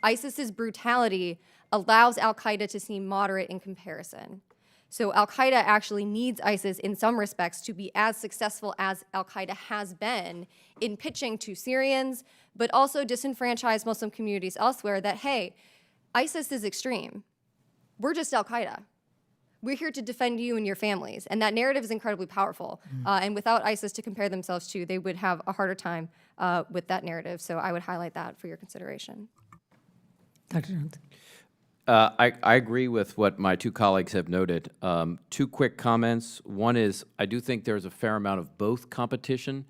ISIS's brutality allows al-Qaeda to seem moderate in comparison. So al-Qaeda actually needs ISIS in some respects to be as successful as al-Qaeda has been in pitching to Syrians, but also disenfranchised Muslim communities elsewhere that, hey, ISIS is extreme. We're just al-Qaeda. We're here to defend you and your families. And that narrative is incredibly powerful. And without ISIS to compare themselves to, they would have a harder time with that narrative. So I would highlight that for your consideration. Dr. Jones? I agree with what my two colleagues have noted. Two quick comments. One is I do think there's a fair amount of both competition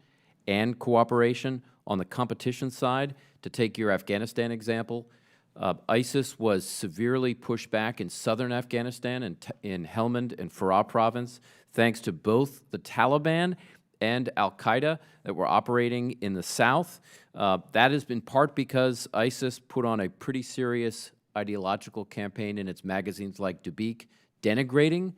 and cooperation. On the competition side, to take your Afghanistan example, ISIS was severely pushed back in southern Afghanistan and in Helmand and Farah province, thanks to both the Taliban and al-Qaeda that were operating in the south. That has been part because ISIS put on a pretty serious ideological campaign in its magazines like Dabiq, denigrating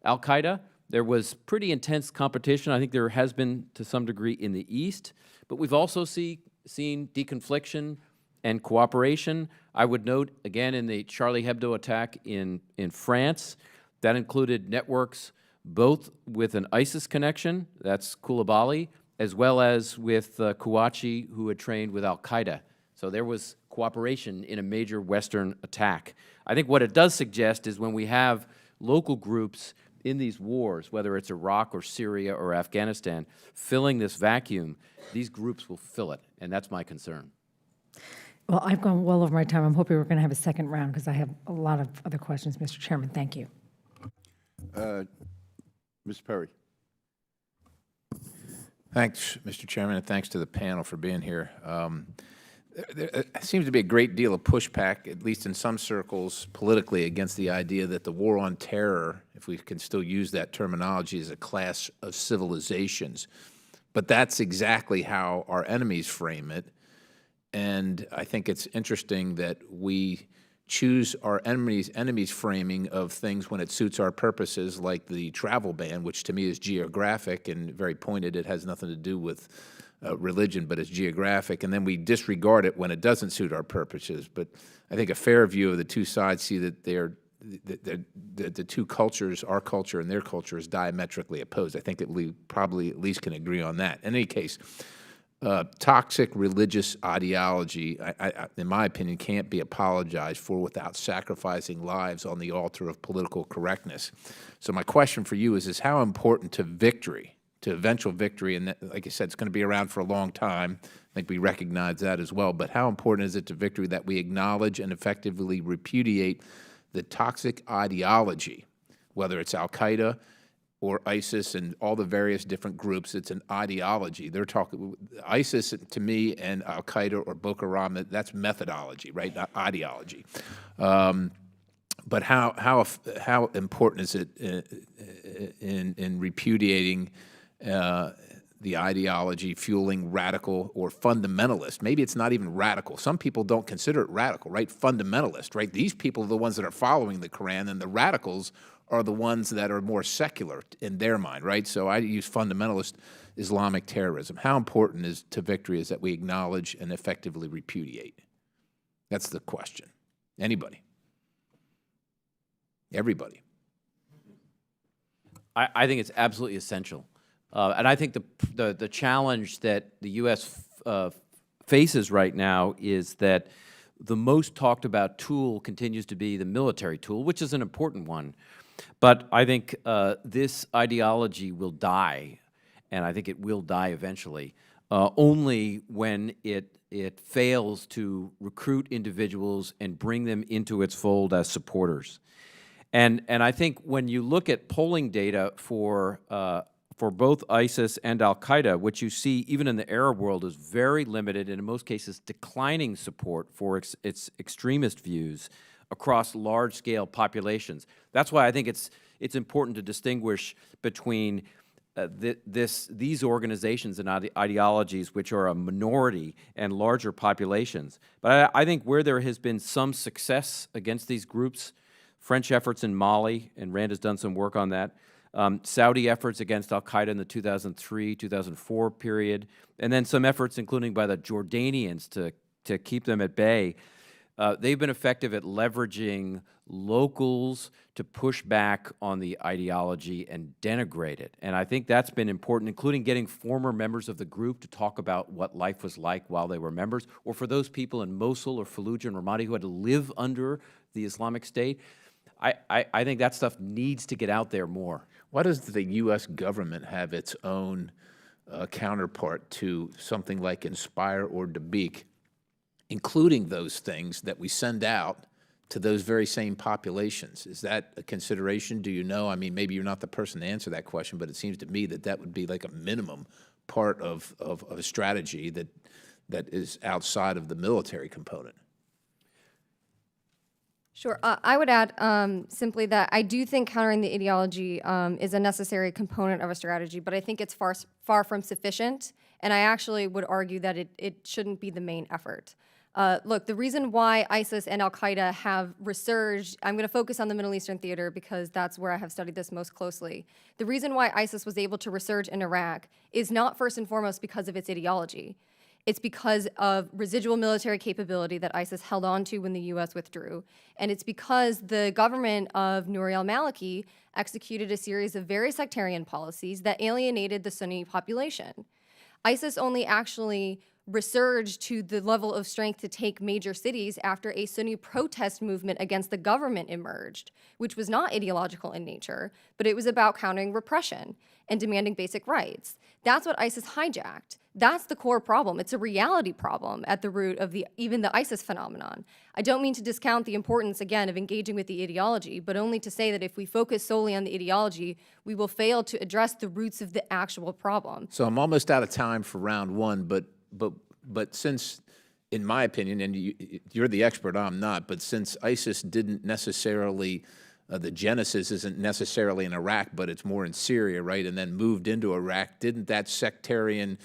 al-Qaeda. There was pretty intense competition. I think there has been to some degree in the east, but we've also seen deconfliction and cooperation. I would note, again, in the Charlie Hebdo attack in France, that included networks both with an ISIS connection, that's Koulibaly, as well as with Kouachi, who had trained with al-Qaeda. So there was cooperation in a major Western attack. I think what it does suggest is when we have local groups in these wars, whether it's Iraq or Syria or Afghanistan, filling this vacuum, these groups will fill it, and that's my concern. Well, I've gone well over my time. I'm hoping we're going to have a second round because I have a lot of other questions, Mr. Chairman. Thank you. Ms. Perry. Thanks, Mr. Chairman, and thanks to the panel for being here. There seems to be a great deal of pushback, at least in some circles politically, against the idea that the war on terror, if we can still use that terminology, is a clash of civilizations. But that's exactly how our enemies frame it. And I think it's interesting that we choose our enemies' framing of things when it suits our purposes, like the travel ban, which to me is geographic and very pointed. It has nothing to do with religion, but it's geographic, and then we disregard it when it doesn't suit our purposes. But I think a fair view of the two sides see that the two cultures, our culture and their culture, is diametrically opposed. I think that we probably at least can agree on that. In any case, toxic religious ideology, in my opinion, can't be apologized for without sacrificing lives on the altar of political correctness. So my question for you is how important to victory, to eventual victory, and that, like I said, it's going to be around for a long time. I think we recognize that as well. But how important is it to victory that we acknowledge and effectively repudiate the toxic ideology, whether it's al-Qaeda or ISIS and all the various different groups? It's an ideology. They're talking ISIS to me and al-Qaeda or Boko Haram. That's methodology, right? Not ideology. But how important is it in repudiating the ideology fueling radical or fundamentalist. Maybe it's not even radical. Some people don't consider it radical, right? Fundamentalist, right? These people are the ones that are following the Quran, and the radicals are the ones that are more secular in their mind, right? So I use fundamentalist Islamic terrorism. How important is to victory is that we acknowledge and effectively repudiate? That's the question. Anybody? Everybody? I think it's absolutely essential. And I think the challenge that the U.S. Faces right now is that the most talked about tool continues to be the military tool, which is an important one. But I think this ideology will die, and I think it will die eventually, only when it fails to recruit individuals and bring them into its fold as supporters. And I think when you look at polling data for both ISIS and Al-Qaeda, what you see even in the Arab world is very limited and in most cases declining support for its extremist views across large-scale populations. That's why I think it's important to distinguish between these organizations and ideologies which are a minority and larger populations. But I think where there has been some success against these groups, French efforts in Mali, and Rand has done some work on that, Saudi efforts against al-Qaeda in the 2003-2004 period, and then some efforts including by the Jordanians to keep them at bay. They've been effective at leveraging locals to push back on the ideology and denigrate it. And I think that's been important, including getting former members of the group to talk about what life was like while they were members, or for those people in Mosul or Fallujah and Ramadi who had to live under the Islamic State. I think that stuff needs to get out there more. Why does the U.S. government have its own counterpart to something like Inspire or Dabiq, including those things that we send out to those very same populations? Is that a consideration? Do you know? I mean, maybe you're not the person to answer that question, but it seems to me that that would be like a minimum part of a strategy that is outside of the military component. Sure. I would add simply that I do think countering the ideology is a necessary component of a strategy, but I think it's far from sufficient, and I actually would argue that it shouldn't be the main effort. Look, the reason why ISIS and al-Qaeda have resurged, I'm going to focus on the Middle Eastern theater because that's where I have studied this most closely. The reason why ISIS was able to resurge in Iraq is not first and foremost because of its ideology. It's because of residual military capability that ISIS held on to when the U.S. withdrew. And it's because the government of Nouri al-Maliki executed a series of very sectarian policies that alienated the Sunni population. ISIS only actually resurged to the level of strength to take major cities after a Sunni protest movement against the government emerged, which was not ideological in nature, but it was about countering repression and demanding basic rights. That's what ISIS hijacked. That's the core problem. It's a reality problem at the root of even the ISIS phenomenon. I don't mean to discount the importance, again, of engaging with the ideology, but only to say that if we focus solely on the ideology, we will fail to address the roots of the actual problem. So I'm almost out of time for round one, but since, in my opinion, and you're the expert, I'm not, but since ISIS didn't necessarily, the genesis isn't necessarily in Iraq, but it's more in Syria, right, and then moved into Iraq, didn't that sectarian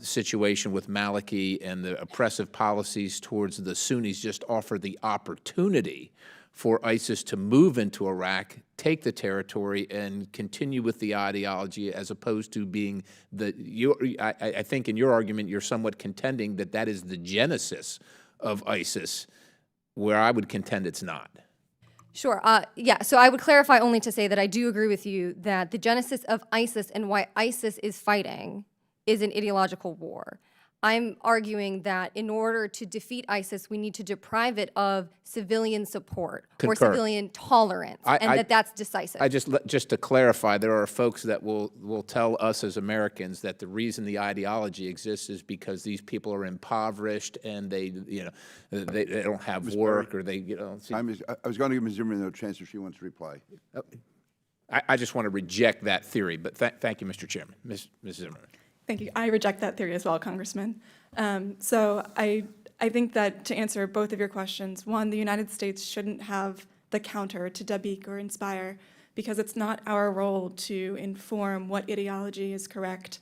situation with Maliki and the oppressive policies towards the Sunnis just offer the opportunity for ISIS to move into Iraq, take the territory, and continue with the ideology as opposed to being I think in your argument you're somewhat contending that that is the genesis of ISIS, where I would contend it's not. Sure. Yeah, so I would clarify only to say that I do agree with you that the genesis of ISIS and why ISIS is fighting is an ideological war. I'm arguing that in order to defeat ISIS, we need to deprive it of civilian support or civilian tolerance, and that's decisive. Just to clarify, there are folks that will tell us as Americans that the reason the ideology exists is because these people are impoverished and they don't have work, or they I was going to give Ms. Zimmerman a chance if she wants to reply. I just want to reject that theory, but thank you, Mr. Chairman. Ms. Zimmerman. Thank you. I reject that theory as well, Congressman. So I think that to answer both of your questions, one, the United States shouldn't have the counter to Dabiq or Inspire because it's not our role to inform what ideology is correct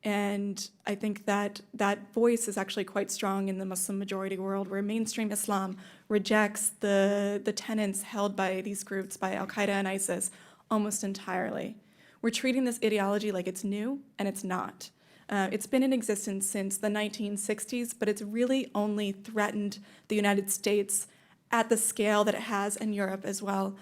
And I think that that voice is actually quite strong in the Muslim majority world, where mainstream Islam rejects the tenets held by these groups, by Al-Qaeda and ISIS, almost entirely. We're treating this ideology like it's new, and it's not. It's been in existence since the 1960s, but it's really only threatened the United States at the scale that it has in Europe as well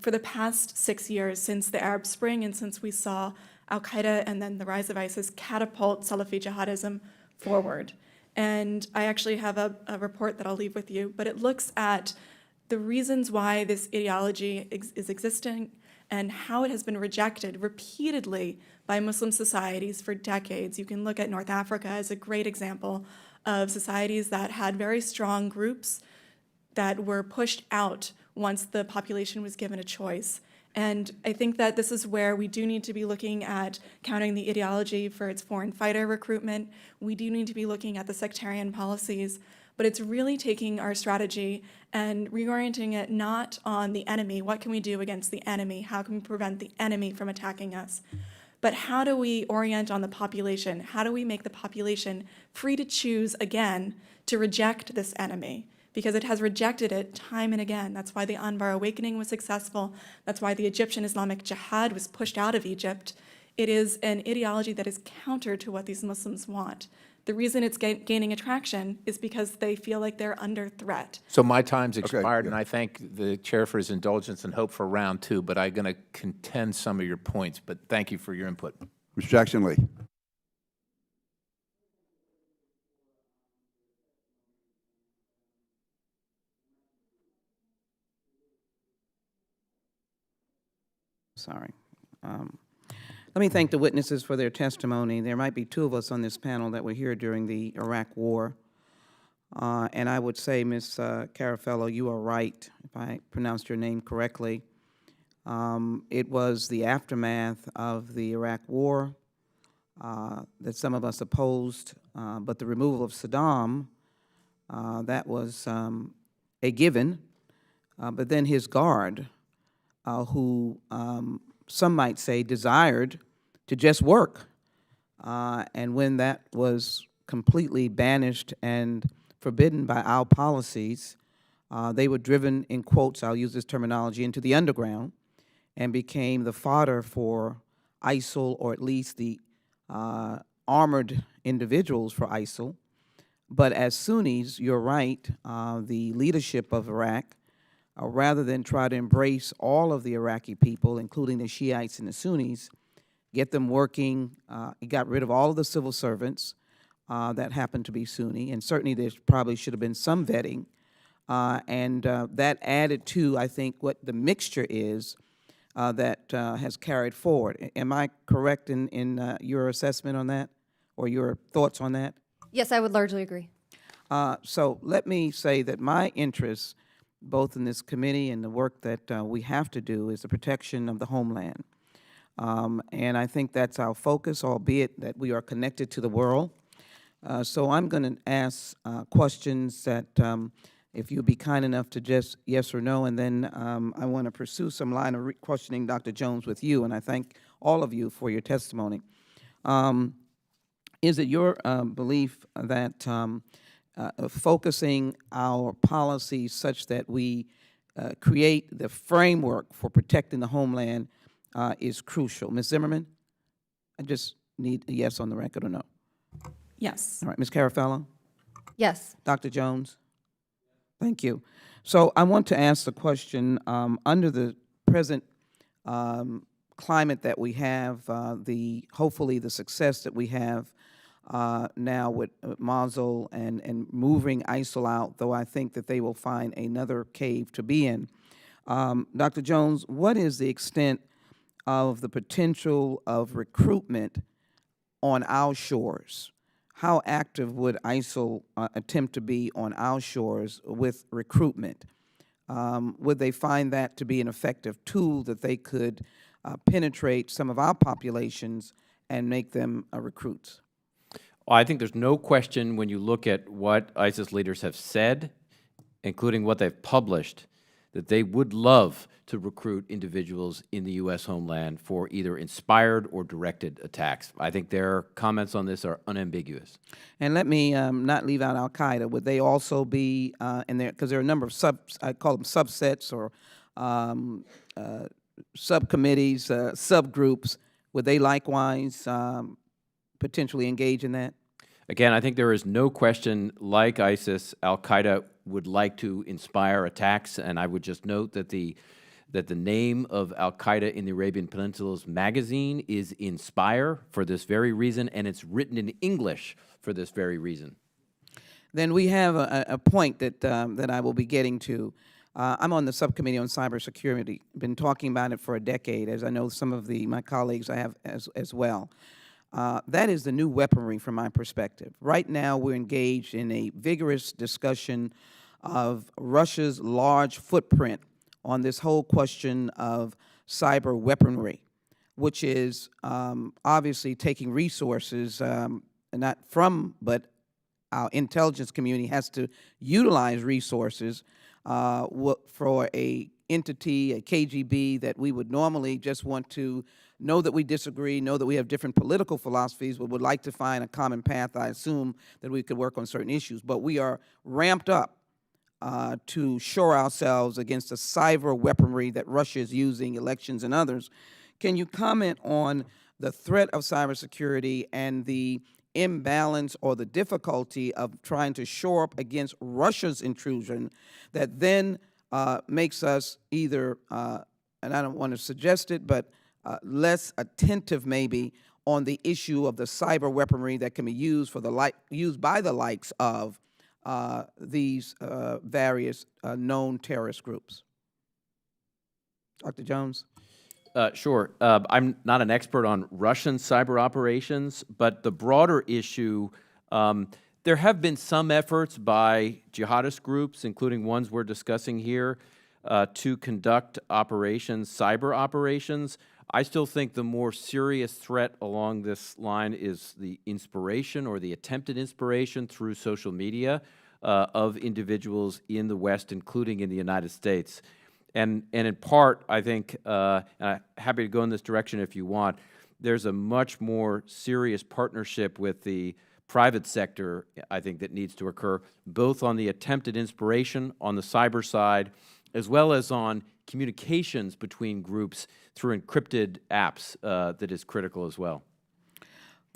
for the past 6 years, since the Arab Spring and since we saw Al-Qaeda and then the rise of ISIS catapult Salafi jihadism forward. And I actually have a report that I'll leave with you, but it looks at the reasons why this ideology is existing and how it has been rejected repeatedly by Muslim societies for decades. You can look at North Africa as a great example of societies that had very strong groups that were pushed out once the population was given a choice. And I think that this is where we do need to be looking at countering the ideology for its foreign fighter recruitment. We do need to be looking at the sectarian policies, but it's really taking our strategy and reorienting it not on the enemy. What can we do against the enemy? How can we prevent the enemy from attacking us? But how do we orient on the population? How do we make the population free to choose again to reject this enemy? Because it has rejected it time and again. That's why the Anbar Awakening was successful. That's why the Egyptian Islamic Jihad was pushed out of Egypt. It is an ideology that is counter to what these Muslims want. The reason it's gaining attraction is because they feel like they're under threat. So my time's expired, yeah. and I thank the chair for his indulgence and hope for round two, but I'm going to contend some of your points, but thank you for your input. Mr. Jackson-Lee. Sorry. Let me thank the witnesses for their testimony. There might be two of us on this panel that were here during the Iraq War. And I would say, Ms. Cafarella, you are right, if I pronounced your name correctly. It was the aftermath of the Iraq War that some of us opposed, but the removal of Saddam, that was a given. But then his guard, who some might say desired to just work. And when that was completely banished and forbidden by our policies, they were driven, in quotes, I'll use this terminology, into the underground and became the fodder for ISIL, or at least the armored individuals for ISIL. But as Sunnis, you're right, the leadership of Iraq, rather than try to embrace all of the Iraqi people, including the Shiites and the Sunnis, get them working. It got rid of all of the civil servants that happened to be Sunni, and certainly there probably should have been some vetting. And that added to, I think, what the mixture is that has carried forward. Am I correct in your assessment on that, or your thoughts on that? Yes, I would largely agree. So let me say that my interest, both in this committee and the work that we have to do, is the protection of the homeland. And I think that's our focus, albeit that we are connected to the world. So I'm going to ask questions that, if you'll be kind enough to just yes or no, and then I want to pursue some line of questioning Dr. Jones with you, and I thank all of you for your testimony. Is it your belief that focusing our policies such that we create the framework for protecting the homeland is crucial? Ms. Zimmerman, I just need a yes on the record or no. Yes. All right, Ms. Cafarella? Yes. Dr. Jones? Thank you. So I want to ask the question, under the present climate that we have, hopefully the success that we have now with Mosul and moving ISIL out, though I think that they will find another cave to be in. Dr. Jones, what is the extent of the potential of recruitment on our shores? How active would ISIL attempt to be on our shores with recruitment? Would they find that to be an effective tool that they could penetrate some of our populations and make them recruits? Well, I think there's no question when you look at what ISIS leaders have said, including what they've published, that they would love to recruit individuals in the U.S. homeland for either inspired or directed attacks. I think their comments on this are unambiguous. And let me not leave out Al-Qaeda. Would they also be in there? Because there are a number of I call them subsets or subcommittees, subgroups. Would they likewise potentially engage in that? Again, I think there is no question, like ISIS, Al-Qaeda would like to inspire attacks, and I would just note that the name of Al-Qaeda in the Arabian Peninsula's magazine is Inspire for this very reason, and it's written in English for this very reason. Then we have a point that I will be getting to. I'm on the subcommittee on cybersecurity. Been talking about it for a decade, as I know some of my colleagues I have as well. That is the new weaponry from my perspective. Right now, we're engaged in a vigorous discussion of Russia's large footprint on this whole question of cyber weaponry, which is obviously taking resources, not from, but our intelligence community has to utilize resources for a entity, a KGB, that we would normally just want to know that we disagree, know that we have different political philosophies, but would like to find a common path. I assume that we could work on certain issues, but we are ramped up to shore ourselves against the cyber weaponry that Russia is using, elections and others. Can you comment on the threat of cybersecurity and the imbalance or the difficulty of trying to shore up against Russia's intrusion that then makes us either, and I don't want to suggest it, but less attentive maybe on the issue of the cyber weaponry that can be used for used by the likes of these various known terrorist groups? Dr. Jones? Sure. I'm not an expert on Russian cyber operations, but the broader issue, there have been some efforts by jihadist groups, including ones we're discussing here, to conduct operations, cyber operations. I still think the more serious threat along this line is the inspiration or the attempted inspiration through social media of individuals in the West, including in the United States. And in part, I think, and I'm happy to go in this direction if you want, there's a much more serious partnership with the private sector, I think, that needs to occur, both on the attempted inspiration on the cyber side, as well as on communications between groups through encrypted apps that is critical as well.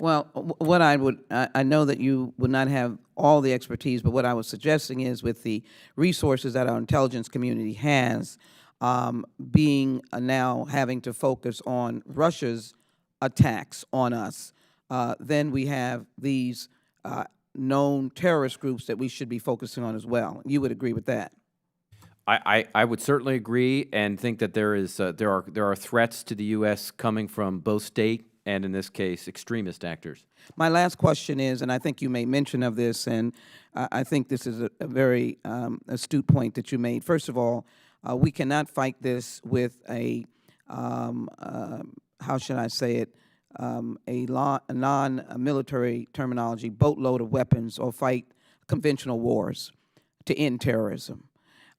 Well, what I know that you would not have all the expertise, but what I was suggesting is with the resources that our intelligence community has, being now having to focus on Russia's attacks on us, then we have these known terrorist groups that we should be focusing on as well. You would agree with that? I would certainly agree and think that there are threats to the U.S. coming from both state and, in this case, extremist actors. My last question is, and I think you made mention of this, and I think this is a very astute point that you made. First of all, we cannot fight this with a, how should I say it, a non-military terminology, boatload of weapons, or fight conventional wars to end terrorism.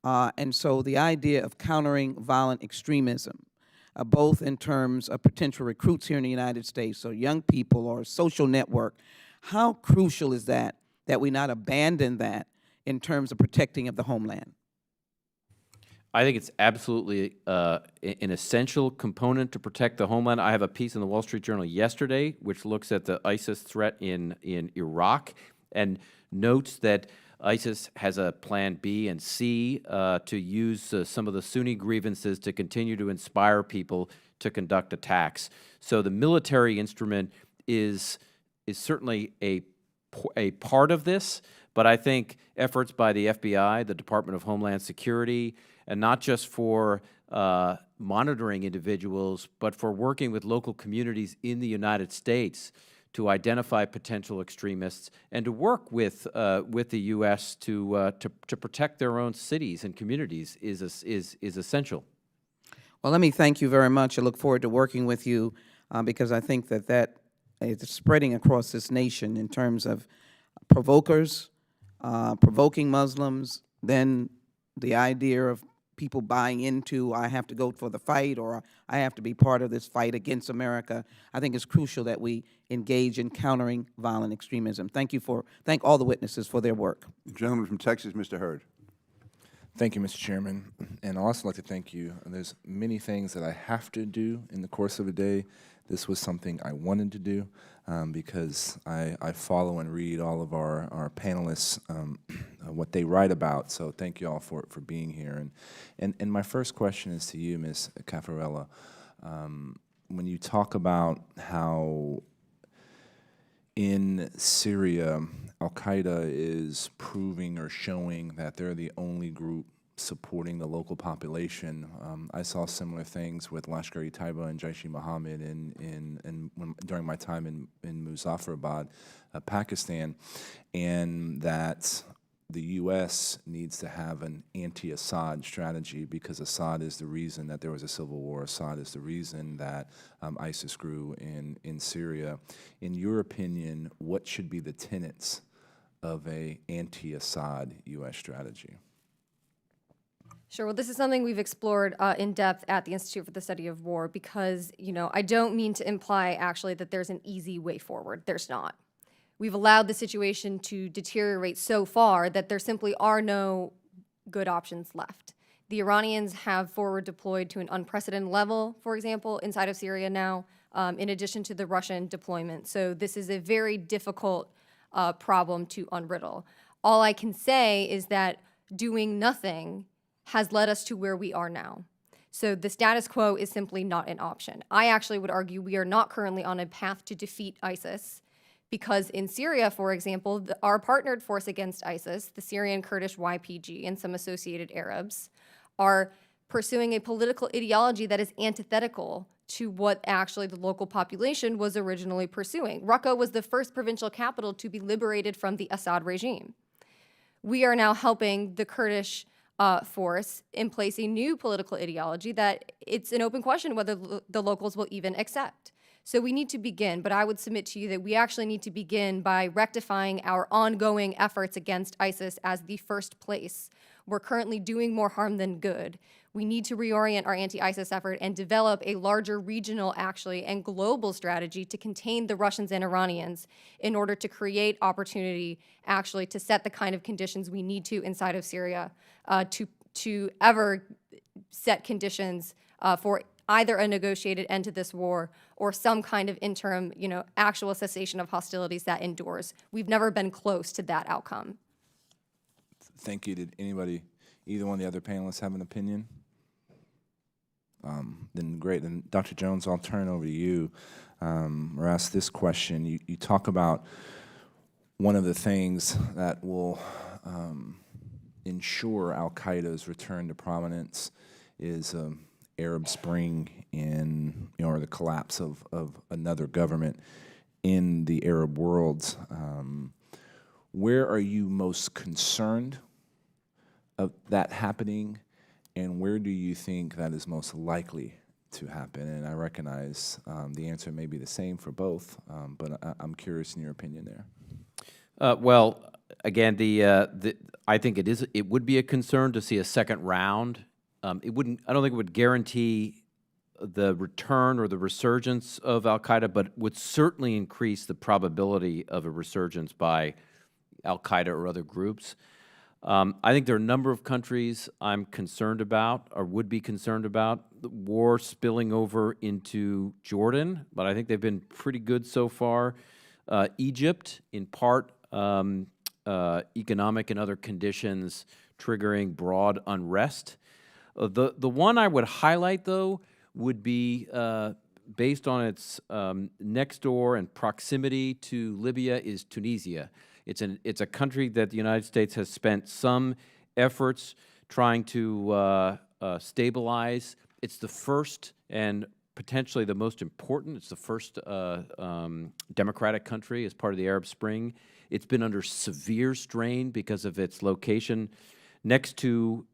And so the idea of countering violent extremism, both in terms of potential recruits here in the United States, or young people, or a social network, how crucial is that we not abandon that in terms of protecting of the homeland? I think it's absolutely an essential component to protect the homeland. I have a piece in the Wall Street Journal yesterday which looks at the ISIS threat in Iraq and notes that ISIS has a plan B and C to use some of the Sunni grievances to continue to inspire people to conduct attacks. So the military instrument is certainly a part of this, but I think efforts by the FBI, the Department of Homeland Security, and not just for monitoring individuals, but for working with local communities in the United States to identify potential extremists and to work with the U.S. to protect their own cities and communities is essential. Well, let me thank you very much. I look forward to working with you because I think that is spreading across this nation in terms of provokers, provoking Muslims, then the idea of people buying into, I have to go for the fight, or I have to be part of this fight against America. I think it's crucial that we engage in countering violent extremism. Thank all the witnesses for their work. The gentleman from Texas, Mr. Hurd. Thank you, Mr. Chairman. And I'd also like to thank you. There's many things that I have to do in the course of a day. This was something I wanted to do because I follow and read all of our panelists, what they write about. So thank you all for being here. And my first question is to you, Ms. Cafarella. When you talk about how in Syria, Al-Qaeda is proving or showing that they're the only group supporting the local population. I saw similar things with Lashkar-e-Taiba and Jaish-e-Mohammed during my time in Muzaffarabad, Pakistan, and that the U.S. needs to have an anti-Assad strategy because Assad is the reason that there was a civil war. Assad is the reason that ISIS grew in Syria. In your opinion, what should be the tenets of an anti-Assad U.S. strategy? Sure. Well, this is something we've explored in depth at the Institute for the Study of War because, I don't mean to imply actually that there's an easy way forward. There's not. We've allowed the situation to deteriorate so far that there simply are no good options left. The Iranians have forward deployed to an unprecedented level, for example, inside of Syria now, in addition to the Russian deployment. So this is a very difficult problem to unriddle. All I can say is that doing nothing has led us to where we are now. So the status quo is simply not an option. I actually would argue we are not currently on a path to defeat ISIS because in Syria, for example, our partnered force against ISIS, the Syrian Kurdish YPG and some associated Arabs, are pursuing a political ideology that is antithetical to what actually the local population was originally pursuing. Raqqa was the first provincial capital to be liberated from the Assad regime. We are now helping the Kurdish force in place a new political ideology that it's an open question whether the locals will even accept. So we need to begin, but I would submit to you that we actually need to begin by rectifying our ongoing efforts against ISIS as the first place. We're currently doing more harm than good. We need to reorient our anti-ISIS effort and develop a larger regional, actually, and global strategy to contain the Russians and Iranians in order to create opportunity, actually, to set the kind of conditions we need to inside of Syria to ever set conditions for either a negotiated end to this war or some kind of interim, actual cessation of hostilities that endures. We've never been close to that outcome. Thank you. Did either one of the other panelists have an opinion? Then great. Then Dr. Jones, I'll turn over to you or ask this question. You talk about one of the things that will ensure Al-Qaeda's return to prominence is Arab Spring or the collapse of another government in the Arab world. Where are you most concerned of that happening, and where do you think that is most likely to happen? And I recognize the answer may be the same for both, but I'm curious in your opinion there. Well, again, I think it would be a concern to see a second round. I don't think it would guarantee the return or the resurgence of Al-Qaeda, but would certainly increase the probability of a resurgence by Al-Qaeda or other groups. I think there are a number of countries I'm concerned about or would be concerned about. The war spilling over into Jordan, but I think they've been pretty good so far. Egypt, in part, economic and other conditions triggering broad unrest. The one I would highlight, though, would be based on its next door and proximity to Libya is Tunisia. It's a country that the United States has spent some efforts trying to stabilize. It's the first and potentially the most important. It's the first democratic country as part of the Arab Spring. It's been under severe strain because of its location next to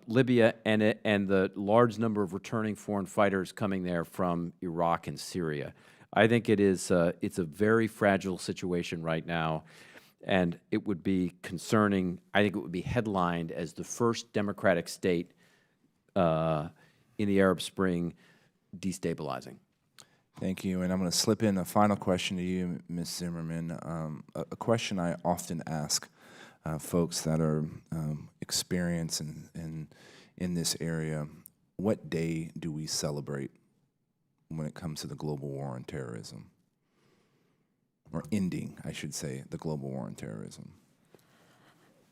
Libya and the large number of returning foreign fighters coming there from Iraq and Syria. I think it's a very fragile situation right now, and it would be concerning. I think it would be headlined as the first democratic state in the Arab Spring destabilizing. Thank you. And I'm going to slip in a final question to you, Ms. Zimmerman. A question I often ask folks that are experienced in this area. What day do we celebrate when it comes to the global war on terrorism? Or ending, I should say, the global war on terrorism?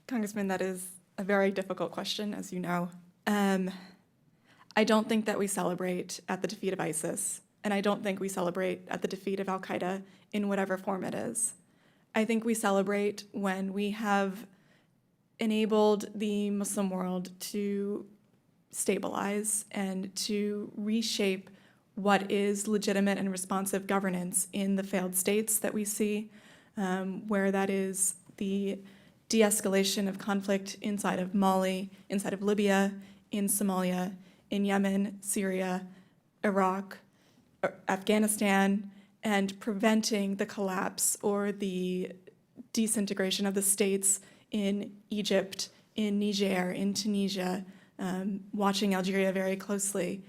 Congressman, that is a very difficult question, as you know. I don't think that we celebrate at the defeat of ISIS, and I don't think we celebrate at the defeat of Al-Qaeda in whatever form it is. I think we celebrate when we have enabled the Muslim world to stabilize and to reshape what is legitimate and responsive governance in the failed states that we see, where that is the de-escalation of conflict inside of Mali, inside of Libya, in Somalia, in Yemen, Syria, Iraq, Afghanistan, and preventing the collapse or the disintegration of the states in Egypt, in Niger, in Tunisia, watching Algeria very closely,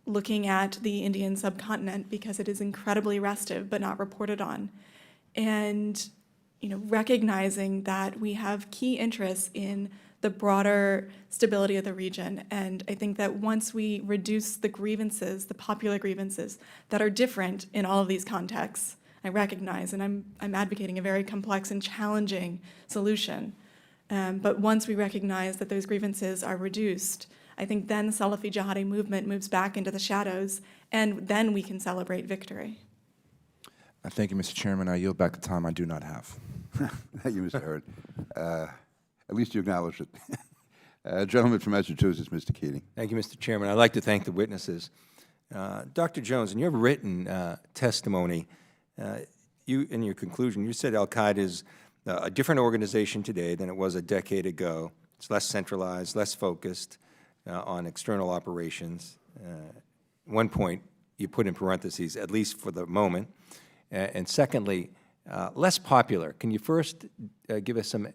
looking at the Indian subcontinent because it is incredibly restive but not reported on, and recognizing that we have key interests in the broader stability of the region. And I think that once we reduce the grievances, the popular grievances that are different in all of these contexts, I recognize, and I'm advocating a very complex and challenging solution. But once we recognize that those grievances are reduced, I think then the Salafi Jihadi movement moves back into the shadows, and then we can celebrate victory. Thank you, Mr. Chairman. I yield back the time I do not have. Thank you, Mr. Hurd. At least you acknowledged it. Gentleman from Massachusetts, Mr. Keating. Thank you, Mr. Chairman. I'd like to thank the witnesses. Dr. Jones, in your written testimony, in your conclusion, you said Al-Qaeda is a different organization today than it was a decade ago. It's less centralized, less focused on external operations. One point you put in parentheses, at least for the moment. And secondly, less popular. Can you first give us some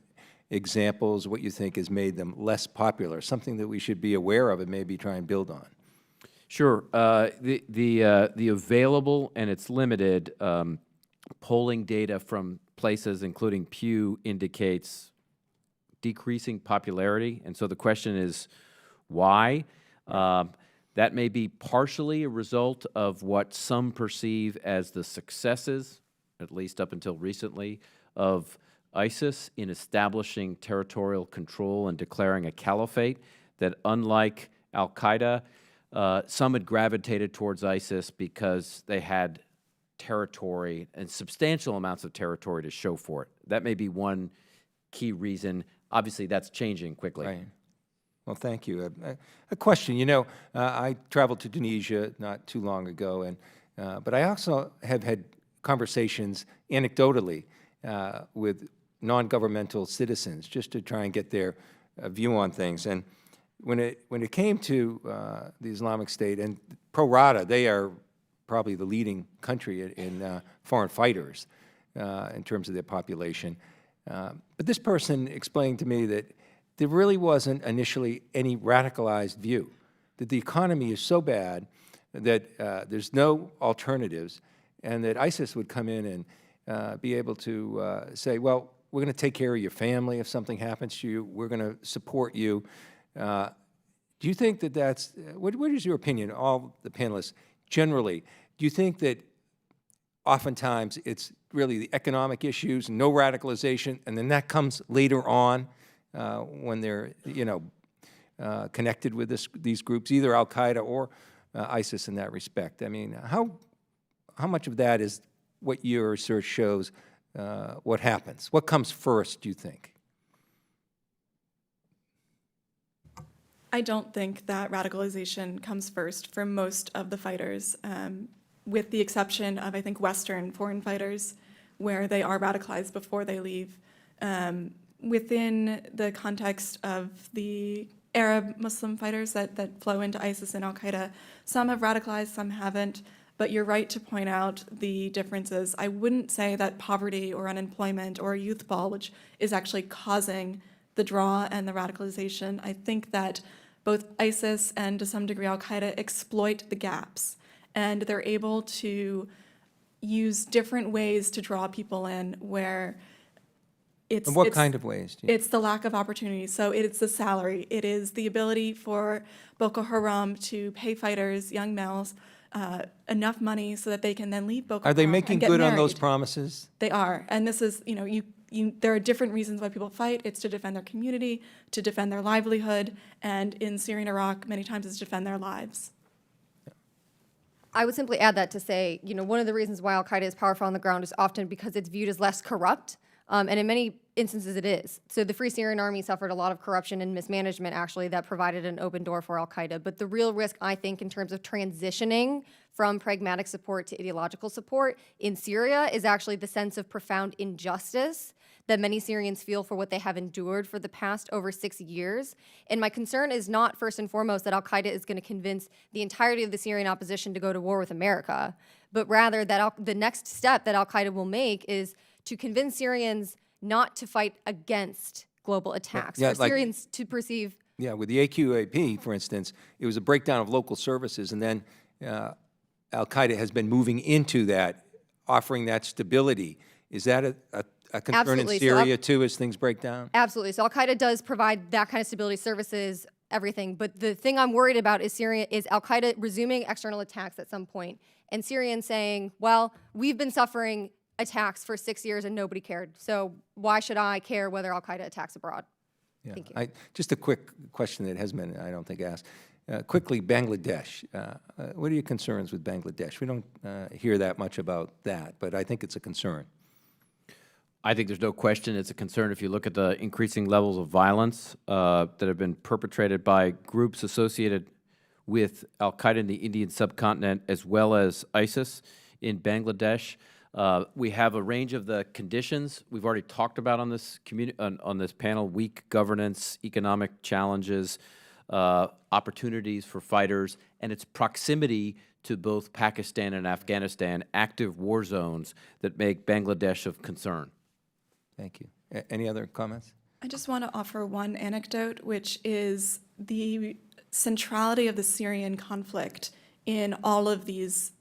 examples of what you think has made them less popular, something that we should be aware of and maybe try and build on? Sure. The available, and it's limited, polling data from places including Pew indicates decreasing popularity. And so the question is, why? That may be partially a result of what some perceive as the successes, at least up until recently, of ISIS in establishing territorial control and declaring a caliphate, that unlike Al-Qaeda, some had gravitated towards ISIS because they had territory and substantial amounts of territory to show for it. That may be one key reason. Obviously, that's changing quickly. Right. Well, thank you. A question, I traveled to Tunisia not too long ago, and but I also have had conversations anecdotally with non-governmental citizens just to try and get their view on things. And when it came to the Islamic State, and pro rata, they are probably the leading country in foreign fighters in terms of their population. But this person explained to me that there really wasn't initially any radicalized view, that the economy is so bad that there's no alternatives, and that ISIS would come in and be able to say, well, we're going to take care of your family if something happens to you, we're going to support you. Do you think that that's, what is your opinion, all the panelists, generally, do you think that oftentimes it's really the economic issues, no radicalization, and then that comes later on when they're, connected with these groups, either Al-Qaeda or ISIS in that respect? I mean, how much of that is what your research shows what happens? What comes first, do you think? I don't think that radicalization comes first for most of the fighters, with the exception of, I think, Western foreign fighters, where they are radicalized before they leave. Within the context of the Arab Muslim fighters that flow into ISIS and Al-Qaeda, some have radicalized, some haven't, but you're right to point out the differences. I wouldn't say that poverty or unemployment or a youth ball, which is actually causing the draw and the radicalization. I think that both ISIS and to some degree Al-Qaeda exploit the gaps, and they're able to use different ways to draw people in where it's... And what kind of ways? It's the lack of opportunity. So it's the salary. It is the ability for Boko Haram to pay fighters, young males, enough money so that they can then leave Boko Haram. Are they and making get good on those married. promises? They are. And this is, there are different reasons why people fight. It's to defend their community, to defend their livelihood, and in Syria and Iraq, many times it's to defend their lives. I would simply add that to say, one of the reasons why Al-Qaeda is powerful on the ground is often because it's viewed as less corrupt, and in many instances it is. So the Free Syrian Army suffered a lot of corruption and mismanagement, actually, that provided an open door for Al-Qaeda. But the real risk, I think, in terms of transitioning from pragmatic support to ideological support in Syria is actually the sense of profound injustice that many Syrians feel for what they have endured for the past over 6 years. And my concern is not first and foremost that Al-Qaeda is going to convince the entirety of the Syrian opposition to go to war with America, but rather that the next step that Al-Qaeda will make is to convince Syrians not to fight against global attacks, Yeah, for like- Syrians to perceive... Yeah, with the AQAP, for instance, it was a breakdown of local services, and then Al-Qaeda has been moving into that, offering that stability. Is that a concern Absolutely. in So Syria, too, as things break down? Absolutely. So Al-Qaeda does provide that kind of stability services, everything. But the thing I'm worried about is Al-Qaeda resuming external attacks at some point, and Syrians saying, well, we've been suffering attacks for 6 years and nobody cared. So why should I care whether Al-Qaeda attacks abroad? Yeah. Thank you. Just a quick question that has been, I don't think, asked. Quickly, Bangladesh. What are your concerns with Bangladesh? We don't hear that much about that, but I think it's a concern. I think there's no question it's a concern if you look at the increasing levels of violence that have been perpetrated by groups associated with Al-Qaeda in the Indian subcontinent as well as ISIS in Bangladesh. We have a range of the conditions we've already talked about on this on this panel: weak governance, economic challenges, opportunities for fighters, and its proximity to both Pakistan and Afghanistan, active war zones that make Bangladesh of concern. Thank you. Any other comments? I just want to offer one anecdote, which is the centrality of the Syrian conflict in all of these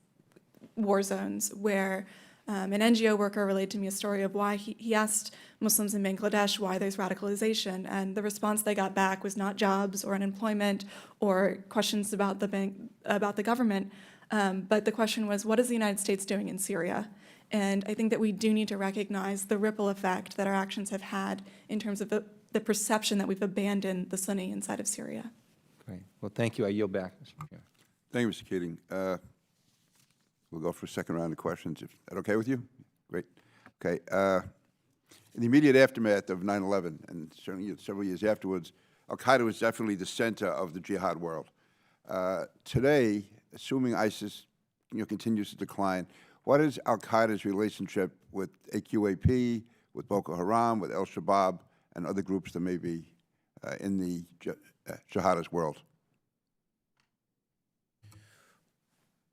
war zones, where an NGO worker relayed to me a story of why he asked Muslims in Bangladesh why there's radicalization, and the response they got back was not jobs or unemployment or questions about the government, but the question was, what is the United States doing in Syria? And I think that we do need to recognize the ripple effect that our actions have had in terms of the perception that we've abandoned the Sunni inside of Syria. Great. Well, thank you. I yield back, Mr. Chair. Thank you, Mr. Keating. We'll go for a second round of questions. Is that okay with you? Great. Okay. In the immediate aftermath of 9/11, and certainly several years afterwards, Al-Qaeda was definitely the center of the jihad world. Today, assuming ISIS continues to decline, what is Al-Qaeda's relationship with AQAP, with Boko Haram, with al-Shabaab, and other groups that may be in the jihadist world?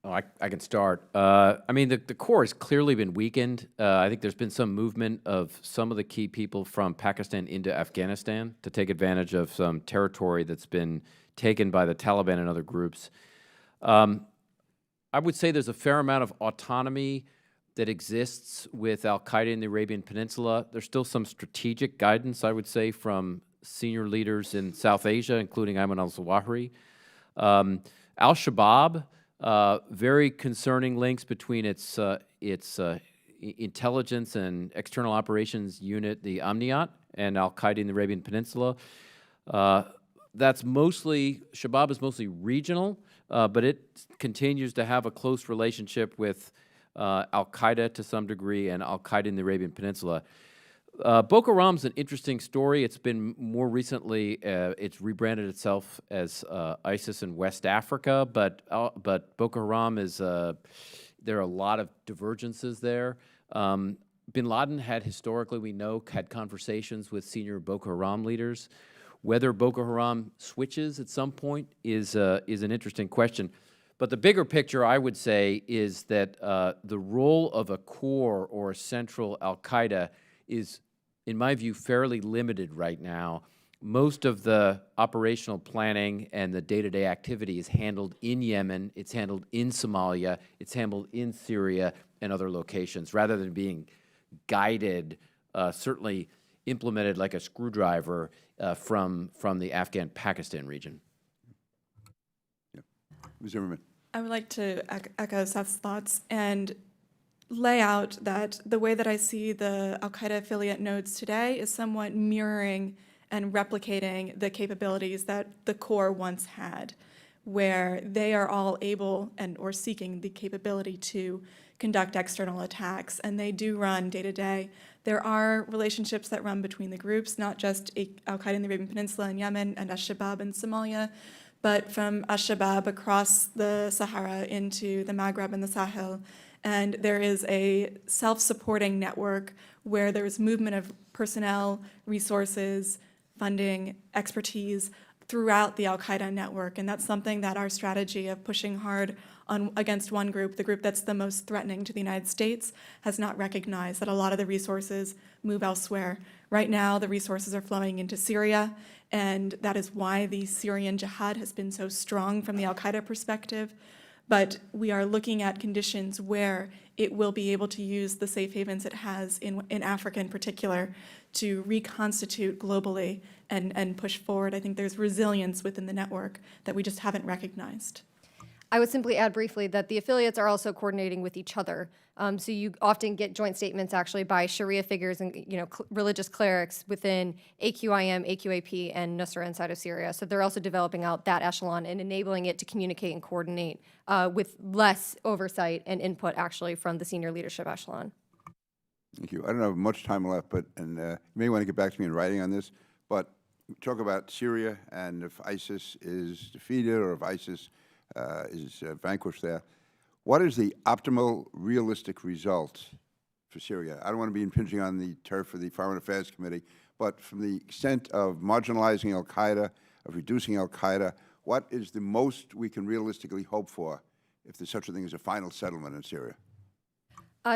Oh, I can start. I mean, the core has clearly been weakened. I think there's been some movement of some of the key people from Pakistan into Afghanistan to take advantage of some territory that's been taken by the Taliban and other groups. I would say there's a fair amount of autonomy that exists with Al-Qaeda in the Arabian Peninsula. There's still some strategic guidance, I would say, from senior leaders in South Asia, including Ayman al-Zawahiri. Al-Shabaab, very concerning links between its intelligence and external operations unit, the Amniyat, and Al-Qaeda in the Arabian Peninsula. Shabaab is mostly regional, but it continues to have a close relationship with Al-Qaeda to some degree and Al-Qaeda in the Arabian Peninsula. Boko Haram's an interesting story. It's been more recently, it's rebranded itself as ISIS in West Africa, but Boko Haram is, there are a lot of divergences there. Bin Laden had historically, we know, had conversations with senior Boko Haram leaders. Whether Boko Haram switches at some point is an interesting question. But the bigger picture, I would say, is that the role of a core or a central Al-Qaeda is, in my view, fairly limited right now. most of the operational planning and the day-to-day activity is handled in Yemen, it's handled in Somalia, it's handled in Syria and other locations, rather than being guided, certainly implemented like a screwdriver from the Afghan-Pakistan region. Ms. Zimmerman. I would like to echo Seth's thoughts and lay out that the way that I see the al-Qaeda affiliate nodes today is somewhat mirroring and replicating the capabilities that the core once had, where they are all able and or seeking the capability to conduct external attacks, and they do run day to day. There are relationships that run between the groups, not just al-Qaeda in the Arabian Peninsula and Yemen and al-Shabaab in Somalia, but from al-Shabaab across the Sahara into the Maghreb and the Sahel. And there is a self-supporting network where there is movement of personnel, resources, funding, expertise throughout the al-Qaeda network. And that's something that our strategy of pushing hard against one group, the group that's the most threatening to the United States, has not recognized that a lot of the resources move elsewhere. Right now, the resources are flowing into Syria, and that is why the Syrian jihad has been so strong from the al-Qaeda perspective. But we are looking at conditions where it will be able to use the safe havens it has in Africa in particular to reconstitute globally and push forward. I think there's resilience within the network that we just haven't recognized. I would simply add briefly that the affiliates are also coordinating with each other. So you often get joint statements actually by Sharia figures and religious clerics within AQIM, AQAP, and Nusra inside of Syria. So they're also developing out that echelon and enabling it to communicate and coordinate with less oversight and input actually from the senior leadership echelon. Thank you. I don't have much time left, but you may want to get back to me in writing on this, but talk about Syria and if ISIS is defeated or if ISIS is vanquished there. What is the optimal, realistic result for Syria? I don't want to be impinging on the turf of the Foreign Affairs Committee, but from the extent of marginalizing al-Qaeda, of reducing al-Qaeda, what is the most we can realistically hope for if there's such a thing as a final settlement in Syria?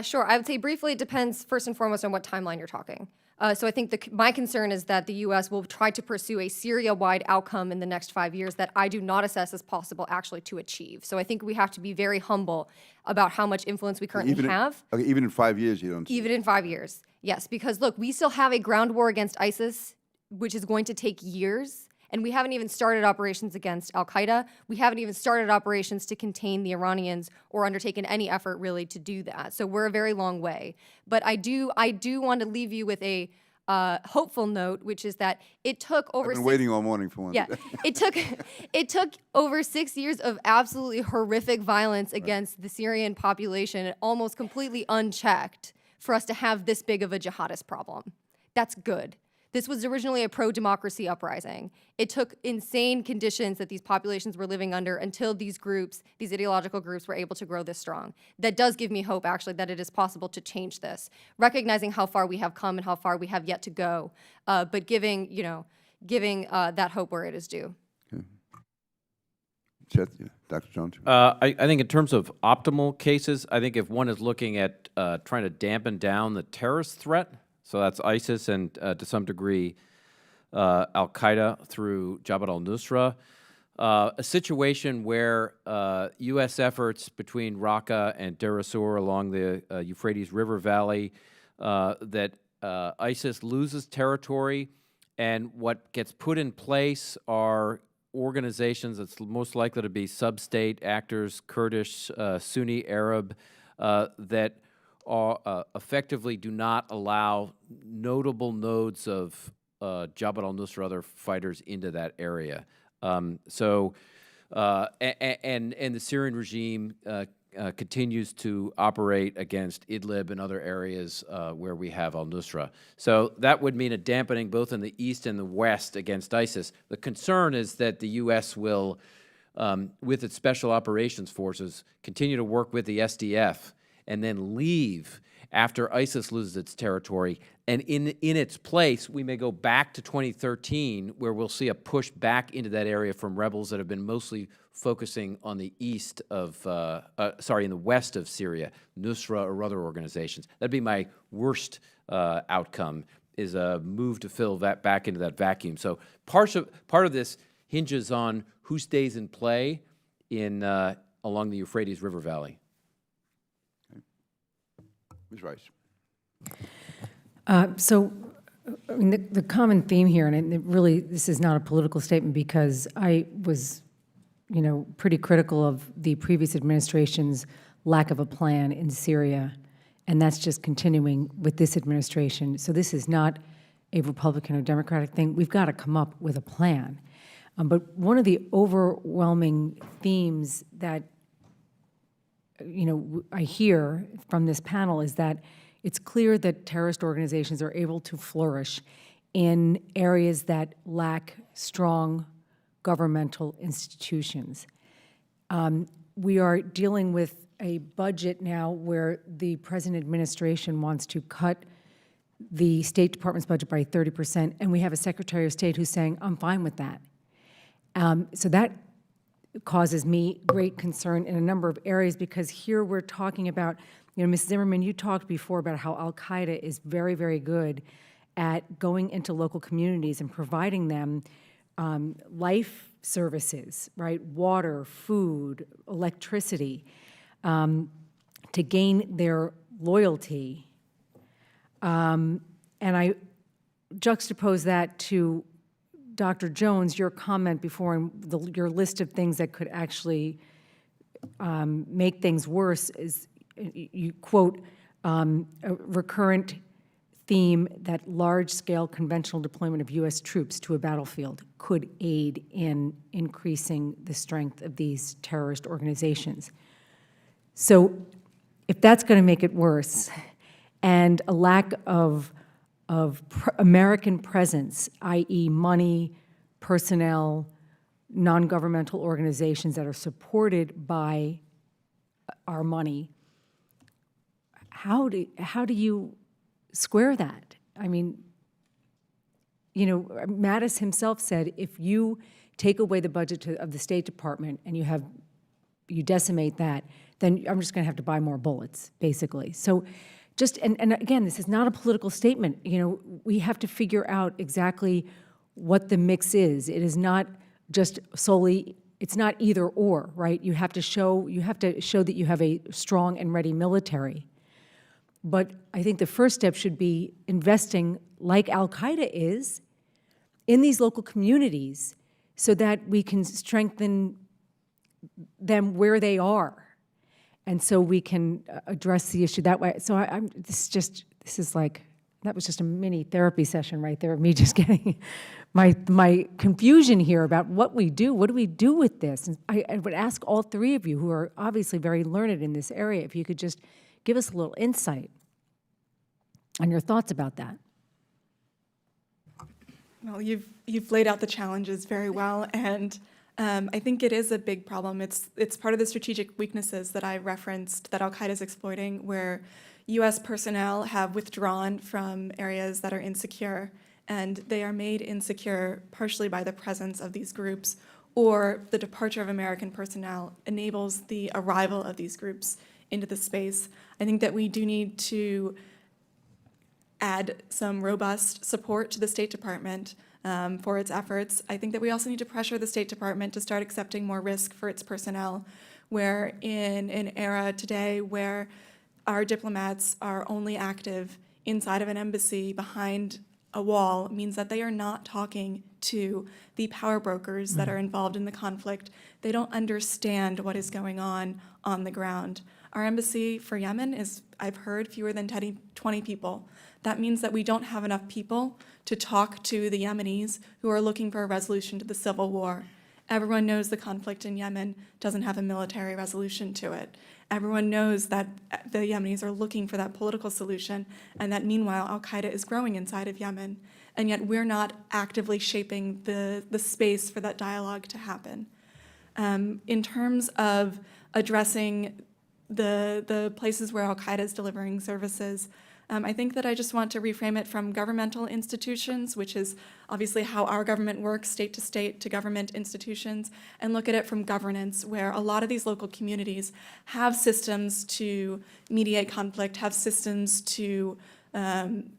Sure. I would say briefly it depends first and foremost on what timeline you're talking. So I think my concern is that the U.S. will try to pursue a Syria-wide outcome in the next 5 years that I do not assess as possible actually to achieve. So I think we have to be very humble about how much influence we currently have. Even in 5 years, you don't. Even in 5 years, yes. Because look, we still have a ground war against ISIS, which is going to take years. And we haven't even started operations against al-Qaeda. We haven't even started operations to contain the Iranians or undertaken any effort really to do that. So we're a very long way. But I do want to leave you with a hopeful note, which is that it took over. I've been waiting all morning for one. Yeah, it took over 6 years of absolutely horrific violence against the Syrian population, almost completely unchecked, for us to have this big of a jihadist problem. That's good. This was originally a pro-democracy uprising. It took insane conditions that these populations were living under until these groups, these ideological groups, were able to grow this strong. That does give me hope, actually, that it is possible to change this, recognizing how far we have come and how far we have yet to go, but giving that hope where it is due. Okay. Seth, yeah. Dr. Jones? I think in terms of optimal cases, I think if one is looking at trying to dampen down the terrorist threat, so that's ISIS and to some degree al-Qaeda through Jabhat al-Nusra. A situation where U.S. efforts between Raqqa and Deir ez-Zor along the Euphrates River Valley, that ISIS loses territory, and what gets put in place are organizations that's most likely to be sub-state actors, Kurdish, Sunni, Arab, that effectively do not allow notable nodes of Jabhat al-Nusra other fighters into that area. And the Syrian regime continues to operate against Idlib and other areas where we have al-Nusra. So that would mean a dampening both in the east and the west against ISIS. The concern is that the U.S. will, with its special operations forces, continue to work with the SDF and then leave after ISIS loses its territory. And in its place, we may go back to 2013, where we'll see a push back into that area from rebels that have been mostly focusing on the east of, in the west of Syria, Nusra or other organizations. That'd be my worst outcome. a move to fill that back into that vacuum. So part of this hinges on who stays in play in along the Euphrates River Valley. Ms. Rice. So, I mean, the common theme here, and it really, this is not a political statement because I was, pretty critical of the previous administration's lack of a plan in Syria, and that's just continuing with this administration. So this is not a Republican or Democratic thing. We've got to come up with a plan. But one of the overwhelming themes that, I hear from this panel is that it's clear that terrorist organizations are able to flourish in areas that lack strong governmental institutions. We are dealing with a budget now where the present administration wants to cut the State Department's budget by 30%, and we have a Secretary of State who's saying, I'm fine with that. So that causes me great concern in a number of areas, because here we're talking about, Ms. Zimmerman, you talked before about how al-Qaeda is very, very good at going into local communities and providing them life services, right? Water, food, electricity, to gain their loyalty. And I juxtapose that to Dr. Jones, your comment before, and your list of things that could actually make things worse is, you quote, a recurrent theme that large-scale conventional deployment of U.S. troops to a battlefield could aid in increasing the strength of these terrorist organizations. So if that's going to make it worse, and a lack of American presence, i.e. money, personnel, non-governmental organizations that are supported by our money, how do you square that? I mean, Mattis himself said, if you take away the budget of the State Department and you decimate that, then I'm just going to have to buy more bullets, basically. So and again, this is not a political statement. We have to figure out exactly what the mix is. It is not just solely, it's not either or, right? You have to show that you have a strong and ready military. But I think the first step should be investing, like al-Qaeda is, in these local communities so that we can strengthen them where they are. And so we can address the issue that way. So that was just a mini therapy session right there of me just getting my confusion here about what we do. What do we do with this? And I would ask all three of you, who are obviously very learned in this area, if you could just give us a little insight on your thoughts about that. Well, you've laid out the challenges very well, and I think it is a big problem. It's part of the strategic weaknesses that I referenced that al-Qaeda is exploiting, where U.S. personnel have withdrawn from areas that are insecure, and they are made insecure partially by the presence of these groups, or the departure of American personnel enables the arrival of these groups into the space. I think that we do need to add some robust support to the State Department for its efforts. I think that we also need to pressure the State Department to start accepting more risk for its personnel, where in an era today where our diplomats are only active inside of an embassy behind a wall means that they are not talking to the power brokers that are involved in the conflict. They don't understand what is going on the ground. Our embassy for Yemen is, I've heard, fewer than 20 people. That means that we don't have enough people to talk to the Yemenis who are looking for a resolution to the civil war. Everyone knows the conflict in Yemen doesn't have a military resolution to it. Everyone knows that the Yemenis are looking for that political solution, and that meanwhile al-Qaeda is growing inside of Yemen, and yet we're not actively shaping the space for that dialogue to happen. In terms of addressing the places where al-Qaeda is delivering services, I think that I just want to reframe it from governmental institutions, which is obviously how our government works, state to government institutions, and look at it from governance, where a lot of these local communities have systems to mediate conflict, have systems to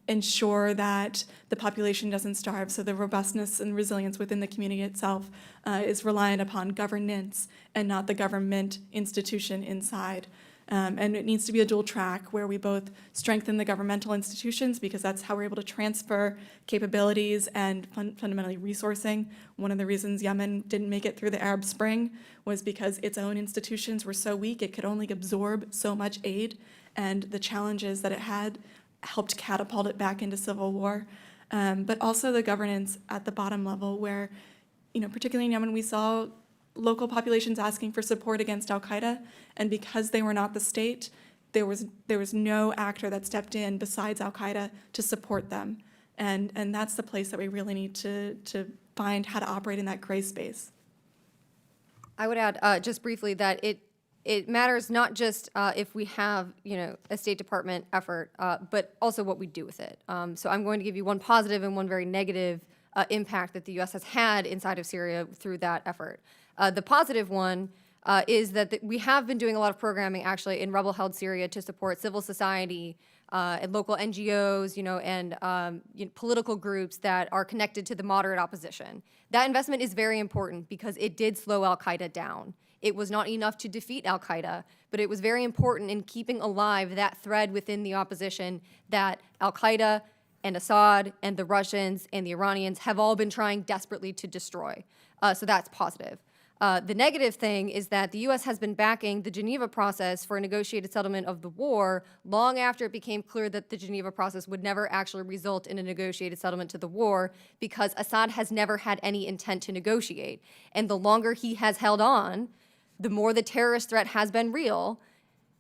ensure that the population doesn't starve. So the robustness and resilience within the community itself is reliant upon governance and not the government institution inside. And it needs to be a dual track where we both strengthen the governmental institutions, because that's how we're able to transfer capabilities and fundamentally resourcing. One of the reasons Yemen didn't make it through the Arab Spring was because its own institutions were so weak it could only absorb so much aid, and the challenges that it had helped catapult it back into civil war. But also the governance at the bottom level where, particularly in Yemen, we saw local populations asking for support against al-Qaeda, and because they were not the state, there was no actor that stepped in besides al-Qaeda to support them. And that's the place that we really need to find how to operate in that gray space. I would add just briefly that it matters not just if we have a State Department effort, but also what we do with it. So I'm going to give you one positive and one very negative impact that the U.S. has had inside of Syria through that effort. The positive one is that we have been doing a lot of programming actually in rebel-held Syria to support civil society and local NGOs, and political groups that are connected to the moderate opposition. That investment is very important because it did slow al-Qaeda down. It was not enough to defeat al-Qaeda, but it was very important in keeping alive that thread within the opposition that al-Qaeda and Assad and the Russians and the Iranians have all been trying desperately to destroy. So that's positive. The negative thing is that the U.S. has been backing the Geneva process for a negotiated settlement of the war long after it became clear that the Geneva process would never actually result in a negotiated settlement to the war, because Assad has never had any intent to negotiate. And the longer he has held on, the more the terrorist threat has been real,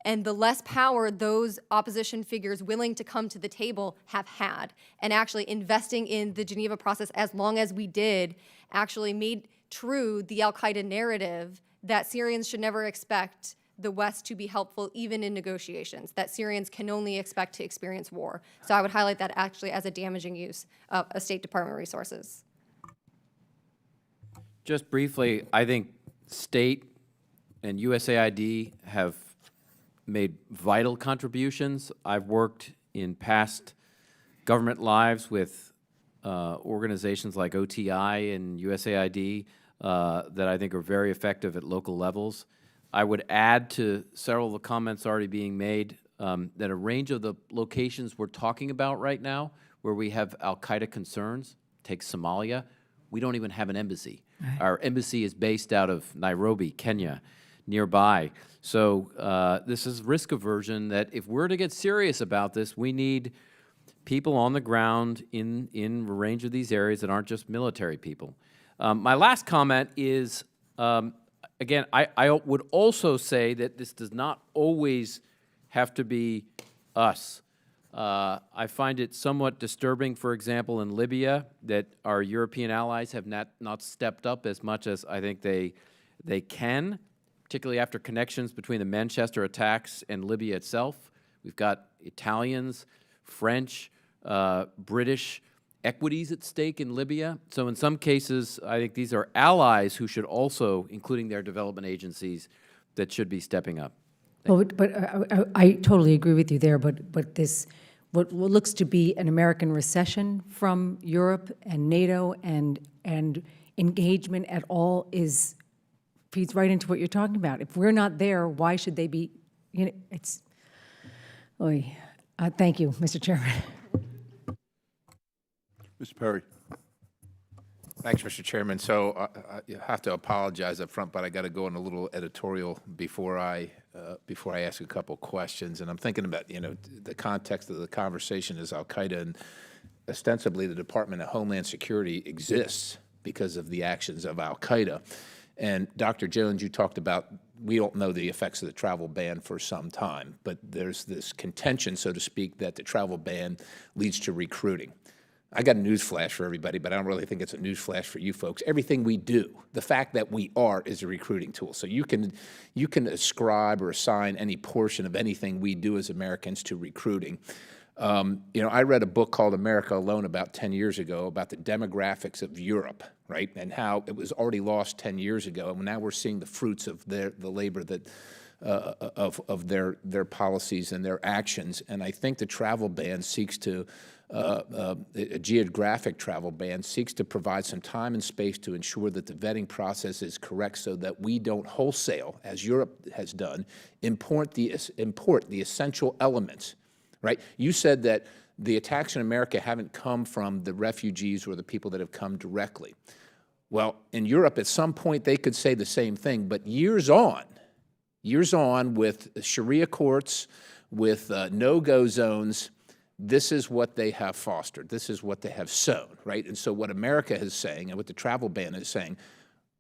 and the less power those opposition figures willing to come to the table have had. And actually investing in the Geneva process as long as we did actually made true the al-Qaeda narrative that Syrians should never expect the West to be helpful even in negotiations, that Syrians can only expect to experience war. So I would highlight that actually as a damaging use of State Department resources. Just briefly, I think state and USAID have made vital contributions. I've worked in past government lives with organizations like OTI and USAID that I think are very effective at local levels. I would add to several of the comments already being made that a range of the locations we're talking about right now where we have al-Qaeda concerns, take Somalia, we don't even have an embassy. Right. Our embassy is based out of Nairobi, Kenya, nearby. So this is risk aversion that if we're to get serious about this, we need people on the ground in a range of these areas that aren't just military people. My last comment is, again, I would also say that this does not always have to be us. I find it somewhat disturbing, for example, in Libya, that our European allies have not stepped up as much as I think they can, particularly after connections between the Manchester attacks and Libya itself. We've got Italians, French, British equities at stake in Libya. So in some cases, I think these are allies who should also, including their development agencies, that should be stepping up. Well, but I totally agree with you there, but this, what looks to be an American recession from Europe and NATO and engagement at all feeds right into what you're talking about. If we're not there, why should they be, it's, thank you, Mr. Chairman. Mr. Perry. Thanks, Mr. Chairman. So I have to apologize up front, but I got to go on a little editorial before I ask a couple questions. And I'm thinking about, the context of the conversation is al-Qaeda, and ostensibly the Department of Homeland Security exists because of the actions of al-Qaeda. And Dr. Jones, you talked about we don't know the effects of the travel ban for some time, but there's this contention, so to speak, that the travel ban leads to recruiting. I got a news flash for everybody, but I don't really think it's a news flash for you folks. Everything we do, the fact that we are, is a recruiting tool. So you can ascribe or assign any portion of anything we do as Americans to recruiting. I read a book called America Alone about 10 years ago about the demographics of Europe, right, and how it was already lost 10 years ago, and now we're seeing the fruits of the labor that of their policies and their actions. And I think the travel ban seeks to, a geographic travel ban seeks to provide some time and space to ensure that the vetting process is correct so that we don't wholesale, as Europe has done, import the essential elements, right? You said that the attacks in America haven't come from the refugees or the people that have come directly. Well, in Europe, at some point, they could say the same thing, but years on with Sharia courts, with no-go zones, this is what they have fostered. This is what they have sown, right? And so what America is saying and what the travel ban is saying,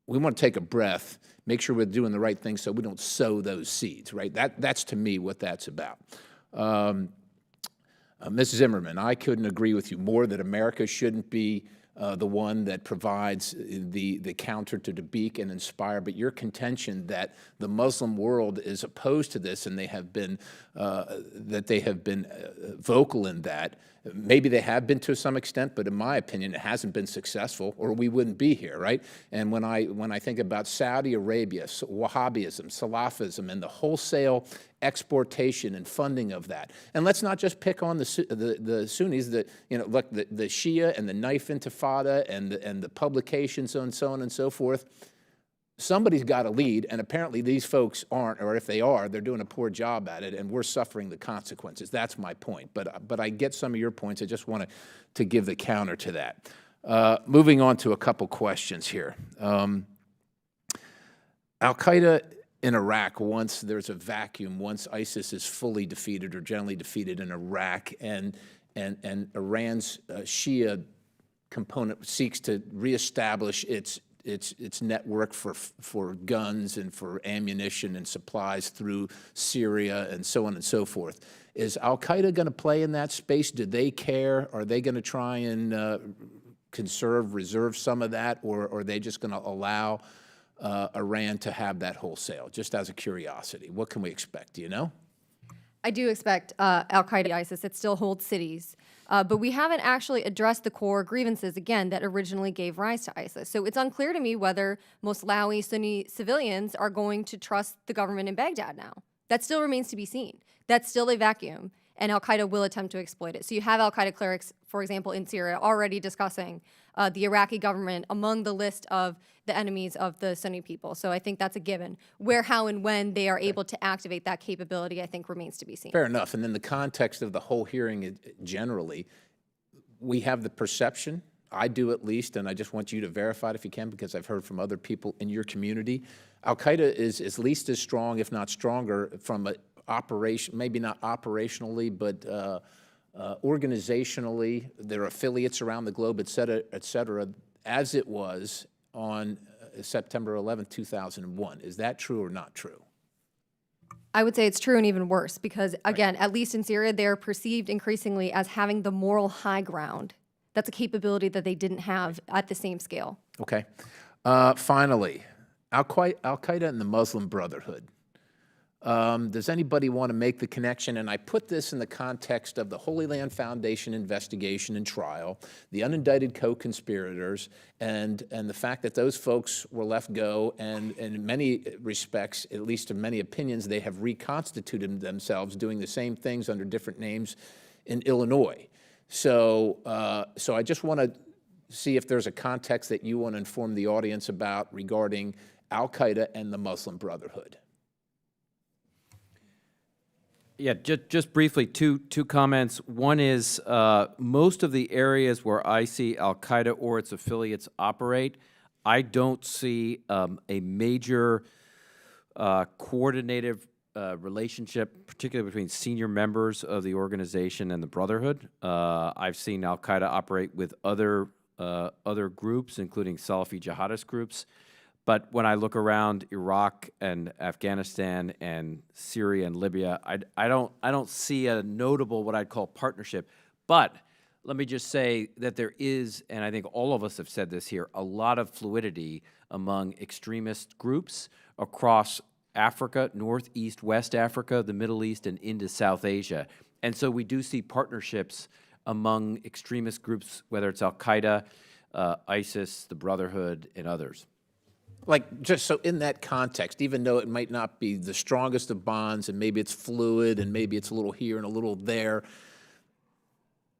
we want to take a breath, make sure we're doing the right thing so we don't sow those seeds, right? That's to me what that's about. Ms. Zimmerman, I couldn't agree with you more that America shouldn't be the one that provides the counter to Dabiq and Inspire, but your contention that the Muslim world is opposed to this and they have been vocal in that. Maybe they have been to some extent, but in my opinion, it hasn't been successful, or we wouldn't be here, right? And when I think about Saudi Arabia, Wahhabism, Salafism, and the wholesale exportation and funding of that, and let's not just pick on the Sunnis. Look, the Shia and the knife intifada and the publications and so on and so forth. Somebody's got to lead, and apparently these folks aren't, or if they are, they're doing a poor job at it, and we're suffering the consequences. That's my point. But I get some of your points. I just wanted to give the counter to that. Moving on to a couple questions here. Al-Qaeda in Iraq, once there's a vacuum, once ISIS is fully defeated or generally defeated in Iraq, and Iran's Shia component seeks to reestablish its network for guns and for ammunition and supplies through Syria and so on and so forth. Is Al-Qaeda going to play in that space? Do they care? Are they going to try and reserve some of that, or are they just going to allow Iran to have that wholesale? Just as a curiosity, what can we expect? Do you know? I do expect Al-Qaeda, ISIS, it still holds cities. But we haven't actually addressed the core grievances, again, that originally gave rise to ISIS. So it's unclear to me whether Moslawi Sunni civilians are going to trust the government in Baghdad now. That still remains to be seen. That's still a vacuum, and Al-Qaeda will attempt to exploit it. So you have Al-Qaeda clerics, for example, in Syria already discussing the Iraqi government among the list of the enemies of the Sunni people. So I think that's a given. Where, how, and when they are able to activate that capability, I think, remains to be seen. Fair enough. And in the context of the whole hearing generally, we have the perception, I do at least, and I just want you to verify it if you can, because I've heard from other people in your community, Al-Qaeda is at least as strong, if not stronger, from an operation, maybe not operationally, but organizationally, their affiliates around the globe, et cetera, as it was on September 11, 2001. Is that true or not true? I would say it's true and even worse because, again, at least in Syria, they're perceived increasingly as having the moral high ground. That's a capability that they didn't have at the same scale. Okay. Finally, Al-Qaeda and the Muslim Brotherhood. Does anybody want to make the connection? And I put this in the context of the Holy Land Foundation investigation and trial, the unindicted co-conspirators, and the fact that those folks were left go, and in many respects, at least in many opinions, they have reconstituted themselves doing the same things under different names in Illinois. So I just want to see if there's a context that you want to inform the audience about regarding Al-Qaeda and the Muslim Brotherhood. Yeah, just briefly, two comments. One is most of the areas where I see Al-Qaeda or its affiliates operate, I don't see a major coordinated relationship, particularly between senior members of the organization and the Brotherhood. I've seen Al-Qaeda operate with other groups, including Salafi jihadist groups. But when I look around Iraq and Afghanistan and Syria and Libya, I don't see a notable what I'd call partnership. But let me just say that there is, and I think all of us have said this here, a lot of fluidity among extremist groups across Africa, Northeast, West Africa, the Middle East, and into South Asia. And so we do see partnerships among extremist groups, whether it's Al-Qaeda, ISIS, the Brotherhood, and others. Like, just so in that context, even though it might not be the strongest of bonds and maybe it's fluid and maybe it's a little here and a little there,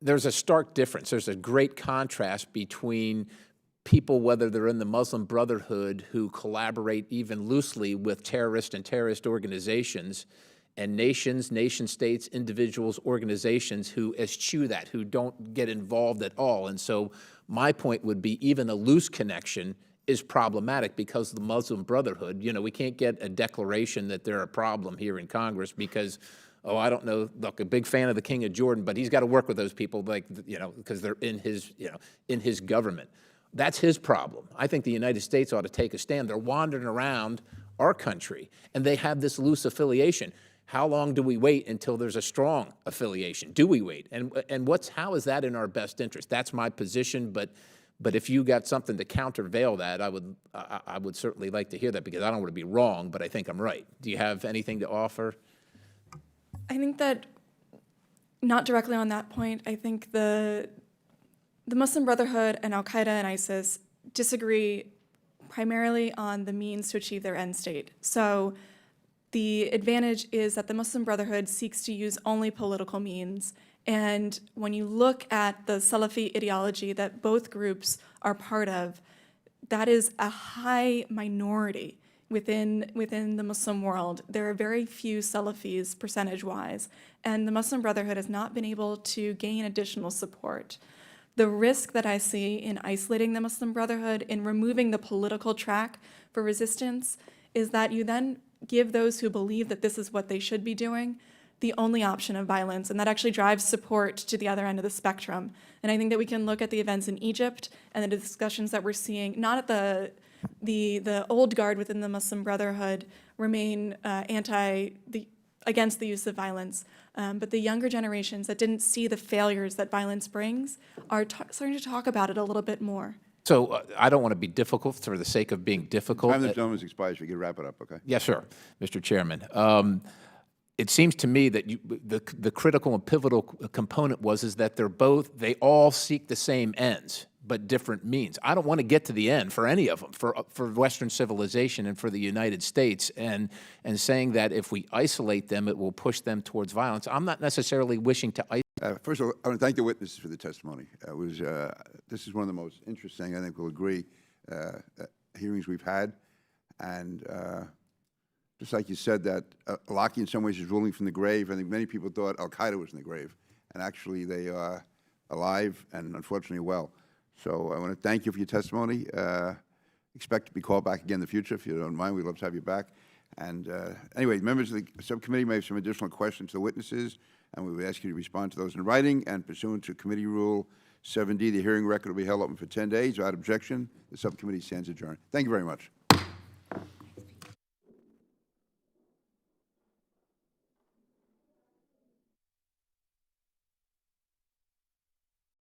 there's a stark difference. There's a great contrast between people, whether they're in the Muslim Brotherhood, who collaborate even loosely with terrorist and terrorist organizations, and nations, nation-states, individuals, organizations who eschew that, who don't get involved at all. And so my point would be even a loose connection is problematic because the Muslim Brotherhood, you know, we can't get a declaration that they're a problem here in Congress because, oh, I don't know, look, a big fan of the King of Jordan, but he's got to work with those people, like, you know, because they're in his, you know, in his government. That's his problem. I think the United States ought to take a stand. They're wandering around our country, and they have this loose affiliation. How long do we wait until there's a strong affiliation? Do we wait? And how is that in our best interest? That's my position, but if you got something to countervail that, I would certainly like to hear that, because I don't want to be wrong, but I think I'm right. Do you have anything to offer? I think that, not directly on that point, I think the Muslim Brotherhood and Al-Qaeda and ISIS disagree primarily on the means to achieve their end state. So the advantage is that the Muslim Brotherhood seeks to use only political means. And when you look at the Salafi ideology that both groups are part of, that is a high minority within the Muslim world. There are very few Salafis percentage-wise, and the Muslim Brotherhood has not been able to gain additional support. The risk that I see in isolating the Muslim Brotherhood, in removing the political track for resistance, is that you then give those who believe that this is what they should be doing the only option of violence, and that actually drives support to the other end of the spectrum. And I think that we can look at the events in Egypt and the discussions that we're seeing, not at the old guard within the Muslim Brotherhood remain against the use of violence, but the younger generations that didn't see the failures that violence brings are starting to talk about it a little bit more. So I don't want to be difficult for the sake of being difficult. Time of the gentleman's expires. We can wrap it up, okay? Yes, sir, Mr. Chairman. It seems to me that the critical and pivotal component is that they all seek the same ends, but different means. I don't want to get to the end for any of them, for Western civilization and for the United States, and saying that if we isolate them, it will push them towards violence. I'm not necessarily wishing to isolate. First of all, I want to thank the witnesses for the testimony. This is one of the most interesting, I think we'll agree, hearings we've had. And just like you said, that Iraqi in some ways is ruling from the grave. I think many people thought Al-Qaeda was in the grave. And actually, they are alive and unfortunately well. So I want to thank you for your testimony. Expect to be called back again in the future. If you don't mind, we'd love to have you back. And anyway, members of the subcommittee may have some additional questions to the witnesses, and we would ask you to respond to those in writing. And pursuant to Committee Rule 7D, the hearing record will be held open for 10 days. Without objection, the subcommittee stands adjourned. Thank you very much.